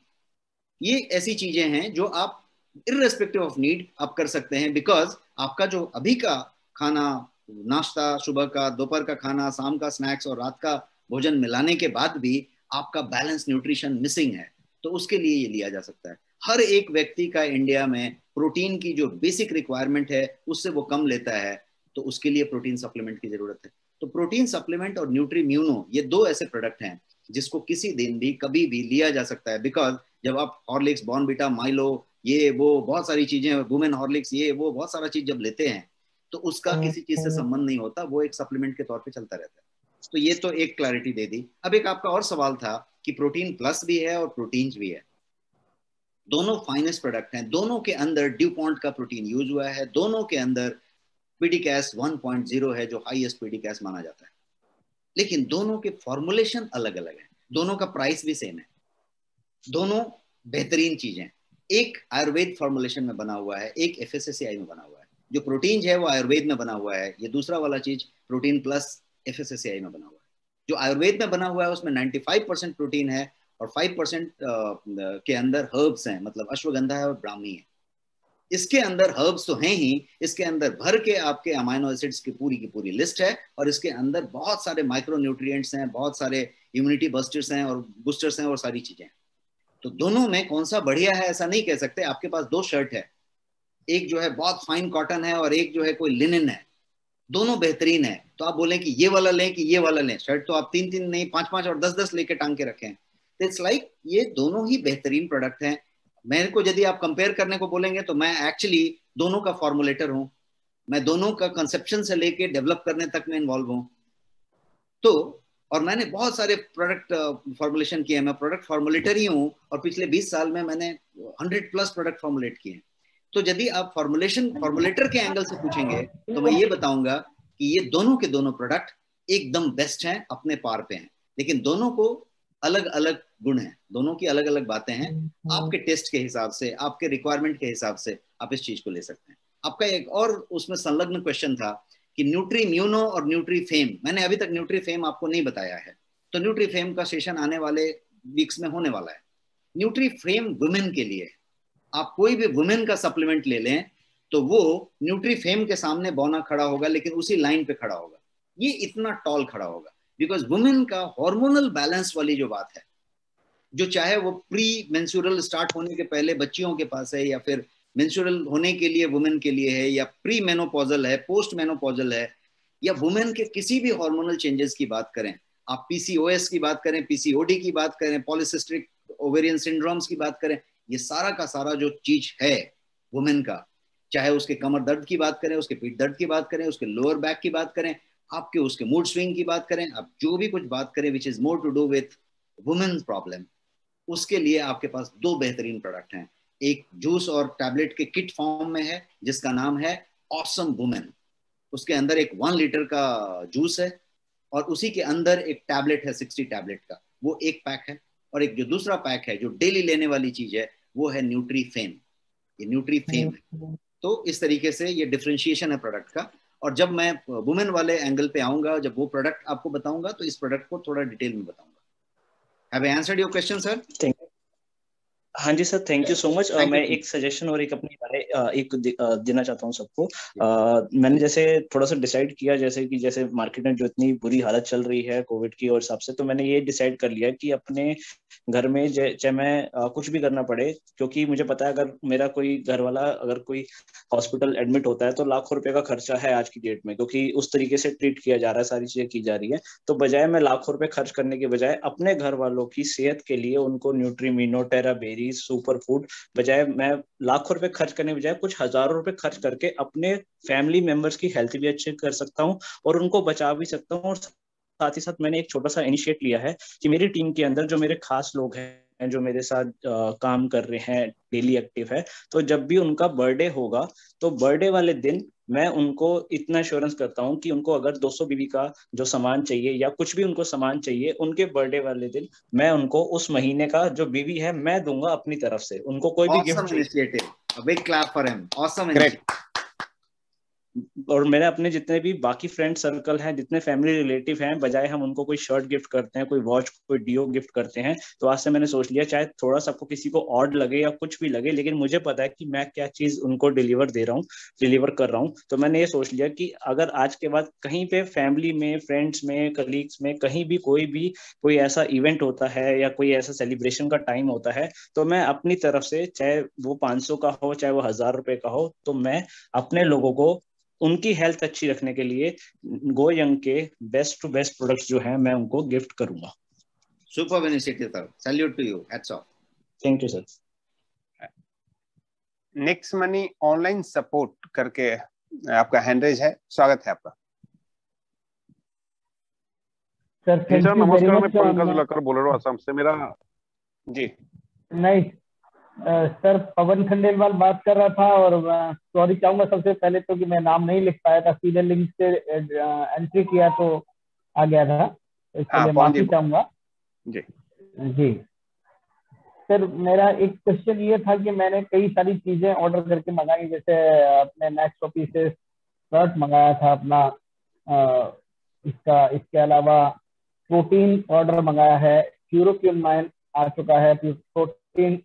ये ऐसी चीजें हैं जो आप इररेस्पेक्टिव ऑफ नीड आप कर सकते हैं, बिकॉज आपका जो अभी का खाना, नाश्ता, सुबह का, दोपहर का खाना, शाम का स्नैक्स और रात का भोजन मिलाने के बाद भी आपका बैलेंस न्यूट्रिशन मिसिंग है, तो उसके लिए ये लिया जा सकता है। हर एक व्यक्ति का इंडिया में प्रोटीन की जो बेसिक रिक्वायरमेंट है उससे वो कम लेता है, तो उसके लिए प्रोटीन सप्लीमेंट की जरूरत है। तो प्रोटीन सप्लीमेंट और न्यूट्रीम्यूनो ये दो ऐसे प्रोडक्ट हैं जिसको किसी दिन भी कभी भी लिया जा सकता है। बिकॉज जब आप हॉर्लिक्स, बॉर्नविटा, माइलो, ये वो बहुत सारी चीजें, वुमेन हॉर्लिक्स, ये वो बहुत सारा चीज जब लेते हैं तो उसका किसी चीज से संबंध नहीं होता, वो एक सप्लीमेंट के तौर पे चलता रहता है। तो ये तो एक क्लैरिटी दे दी। अब एक आपका और सवाल था कि प्रोटीन प्लस भी है और प्रोटीन्स भी है। दोनों फाइनेस्ट प्रोडक्ट हैं, दोनों के अंदर ड्यूपॉन्ट का प्रोटीन यूज हुआ है, दोनों के अंदर पीडीकैस 1.0 है जो हाईएस्ट पीडीकैस माना जाता है, लेकिन दोनों के फॉर्मुलेशन अलग अलग है, दोनों का प्राइस भी सेम है, दोनों बेहतरीन चीजें। एक आयुर्वेद फॉर्मुलेशन में बना हुआ है, एक एफएसएसएआई में बना हुआ है। जो प्रोटीन है वो आयुर्वेद में बना हुआ है, ये दूसरा वाला चीज प्रोटीन प्लस एफएसएसएआई में बना हुआ है। जो आयुर्वेद में बना हुआ है उसमें 95% प्रोटीन है और 5% के अंदर हर्ब्स हैं, मतलब अश्वगंधा है और ब्राह्मी है। इसके अंदर हर्ब्स तो हैं ही, इसके अंदर भर के आपके अमाइनो एसिड्स की पूरी लिस्ट है और इसके अंदर बहुत सारे माइक्रो न्यूट्रिएंट्स हैं, बहुत सारे इम्यूनिटी बस्टर्स हैं और बूस्टर्स हैं और सारी चीजें। तो दोनों में कौन सा बढ़िया है ऐसा नहीं कह सकते। आपके पास दो शर्ट है, एक जो है बहुत फाइन कॉटन है और एक जो है कोई लिनन है, दोनों बेहतरीन है। तो आप बोलें कि ये वाला लें कि ये वाला लें, शर्ट तो आप 3-3 नहीं 5-5 और 10-10 लेके टांग के रखें। इट्स लाइक ये दोनों ही बेहतरीन प्रोडक्ट हैं। मेरे को यदि आप कंपेयर करने को बोलेंगे तो मैं एक्चुअली दोनों का फॉर्मुलेटर हूं, मैं दोनों का कंसेप्शन से लेके डेवलप करने तक में इन्वॉल्व हूं। तो और मैंने बहुत सारे प्रोडक्ट फॉर्मुलेशन किए, मैं प्रोडक्ट फॉर्मुलेटर ही हूं और पिछले 20 साल में मैंने 100+ प्रोडक्ट फॉर्मुलेट किए। तो यदि आप फॉर्मुलेटर के एंगल से पूछेंगे तो मैं ये बताऊंगा कि ये दोनों के दोनों प्रोडक्ट एकदम बेस्ट हैं, अपने पार पे हैं, लेकिन दोनों को अलग अलग गुण हैं, दोनों की अलग अलग बातें हैं। आपके टेस्ट के हिसाब से, आपके रिक्वायरमेंट के हिसाब से आप इस चीज को ले सकते हैं। आपका एक और उसमें संलग्न क्वेश्चन था कि न्यूट्रीम्यूनो और न्यूट्रीफेम, मैंने अभी तक न्यूट्रीफेम आपको नहीं बताया है, तो न्यूट्रीफेम का सेशन आने वाले वीक्स में होने वाला है। न्यूट्रीफेम वुमेन के लिए, आप कोई भी वुमेन का सप्लीमेंट ले लें तो वो न्यूट्रीफेम के सामने बौना खड़ा होगा, लेकिन उसी लाइन पे खड़ा होगा, ये इतना टॉल खड़ा होगा। बिकॉज वुमेन का हार्मोनल बैलेंस वाली जो बात है, जो चाहे वो प्री मेंस्ट्रुअल स्टार्ट होने के पहले बच्चियों के पास है, या फिर मेंस्ट्रुअल होने के लिए वुमेन के लिए है, या प्री मेनोपॉजल है, पोस्ट मेनोपॉजल है, या वुमेन के किसी भी हार्मोनल चेंजेस की बात करें, आप पीसीओएस की बात करें, पीसीओडी की बात करें, पॉलिसिस्टिक ओवेरियन सिंड्रोम्स की बात करें, ये सारा का सारा जो चीज है वुमेन का, चाहे उसके कमर दर्द की बात करें, उसके पीठ दर्द की बात करें, उसके लोअर बैक की बात करें, आपके उसके मूड स्विंग की बात करें, आप जो भी कुछ बात करें which is more to do with women problem, उसके लिए आपके पास दो बेहतरीन प्रोडक्ट हैं। एक जूस और टैबलेट के किट फॉर्म में है जिसका नाम है ऑसम वुमेन, उसके अंदर एक 1 लीटर का जूस है और उसी के अंदर एक टैबलेट है 60 टैबलेट का, वो एक पैक है। और एक जो दूसरा पैक है जो डेली लेने वाली चीज है वो है न्यूट्रीफेम, ये न्यूट्रीफेम है। तो इस तरीके से ये डिफरेंशिएशन है प्रोडक्ट का। और जब मैं वुमेन वाले एंगल पे आऊंगा, जब वो प्रोडक्ट आपको बताऊंगा तो इस प्रोडक्ट को थोड़ा डिटेल में बताऊंगा। Have I answered your question, sir? हाँ जी sir, thank you so much. मैं एक सजेशन और एक अपनी राय एक देना चाहता हूँ सबको। मैंने जैसे थोड़ा सा डिसाइड किया, जैसे मार्केट में जो इतनी बुरी हालत चल रही है कोविड की और हिसाब से, तो मैंने ये डिसाइड कर लिया कि अपने घर में चाहे मैं कुछ भी करना पड़े, क्योंकि मुझे पता है अगर मेरा कोई घर वाला अगर कोई हॉस्पिटल एडमिट होता है तो लाखों रुपए का खर्चा है आज की डेट में, क्योंकि उस तरीके से ट्रीट किया जा रहा है, सारी चीजें की जा रही है। तो बजाय मैं लाखों रुपए खर्च करने के बजाय अपने घर वालों की सेहत के लिए उनको न्यूट्रीमिनो, टेराबेरी, सुपर फूड, बजाय मैं लाखों रुपए खर्च करने के बजाय कुछ हजारों रुपए खर्च करके अपने फैमिली मेंबर्स की हेल्थ भी अच्छी कर सकता हूँ और उनको बचा भी सकता हूँ। और साथ ही साथ मैंने एक छोटा सा इनिशिएट लिया है कि मेरी टीम के अंदर जो मेरे खास लोग हैं, जो मेरे साथ काम कर रहे हैं, डेली एक्टिव है, तो जब भी उनका बर्थडे होगा तो बर्थडे वाले दिन मैं उनको इतना एश्योरेंस करता हूँ कि उनको अगर 200 बीबी का जो सामान चाहिए या कुछ भी उनको सामान चाहिए, उनके बर्थडे वाले दिन मैं उनको उस महीने का जो बीबी है मैं दूंगा अपनी तरफ से, उनको कोई भी गिफ्ट चाहिए। A big clap for him. Awesome initiative. और मेरे अपने जितने भी बाकी फ्रेंड सर्कल हैं, जितने फैमिली रिलेटिव हैं, बजाय हम उनको कोई शर्ट गिफ्ट करते हैं, कोई वॉच, कोई डियो गिफ्ट करते हैं, तो आज से मैंने सोच लिया चाहे थोड़ा सा आपको किसी को ऑड लगे या कुछ भी लगे, लेकिन मुझे पता है कि मैं क्या चीज उनको डिलीवर कर रहा हूँ। तो मैंने ये सोच लिया कि अगर आज के बाद कहीं पे फैमिली में, फ्रेंड्स में, कलीग्स में कहीं भी कोई ऐसा इवेंट होता है या कोई ऐसा सेलिब्रेशन का टाइम होता है, तो मैं अपनी तरफ से, चाहे वो 500 का हो चाहे वो 1000 रुपए का हो, तो मैं अपने लोगों को उनकी हेल्थ अच्छी रखने के लिए गो यंग के बेस्ट टू बेस्ट प्रोडक्ट्स जो हैं मैं उनको गिफ्ट करूंगा। Super initiative sir, salute to you, hats off. Thank you sir. Next Mani online support करके आपका हैंडरेज है, स्वागत है आपका। सर थैंक यू वेरी नमस्कार, मैं मच। पंकज लकर बोल रहा हूँ असम से। मेरा जी नहीं सर, पवन खंडेलवाल बात कर रहा था, और सॉरी चाहूंगा सबसे पहले तो कि मैं नाम नहीं लिख पाया था, सीधे लिंक से एंट्री किया तो आ गया था, इसके लिए माफी चाहूंगा। जी जी सर, मेरा एक क्वेश्चन ये था कि मैंने कई सारी चीजें ऑर्डर करके मंगाई, जैसे अपने मैक्स शॉपी से शर्ट मंगाया था अपना, इसके अलावा प्रोटीन ऑर्डर मंगाया है, क्यूरोक्यून माइन आ चुका है, प्रोटीन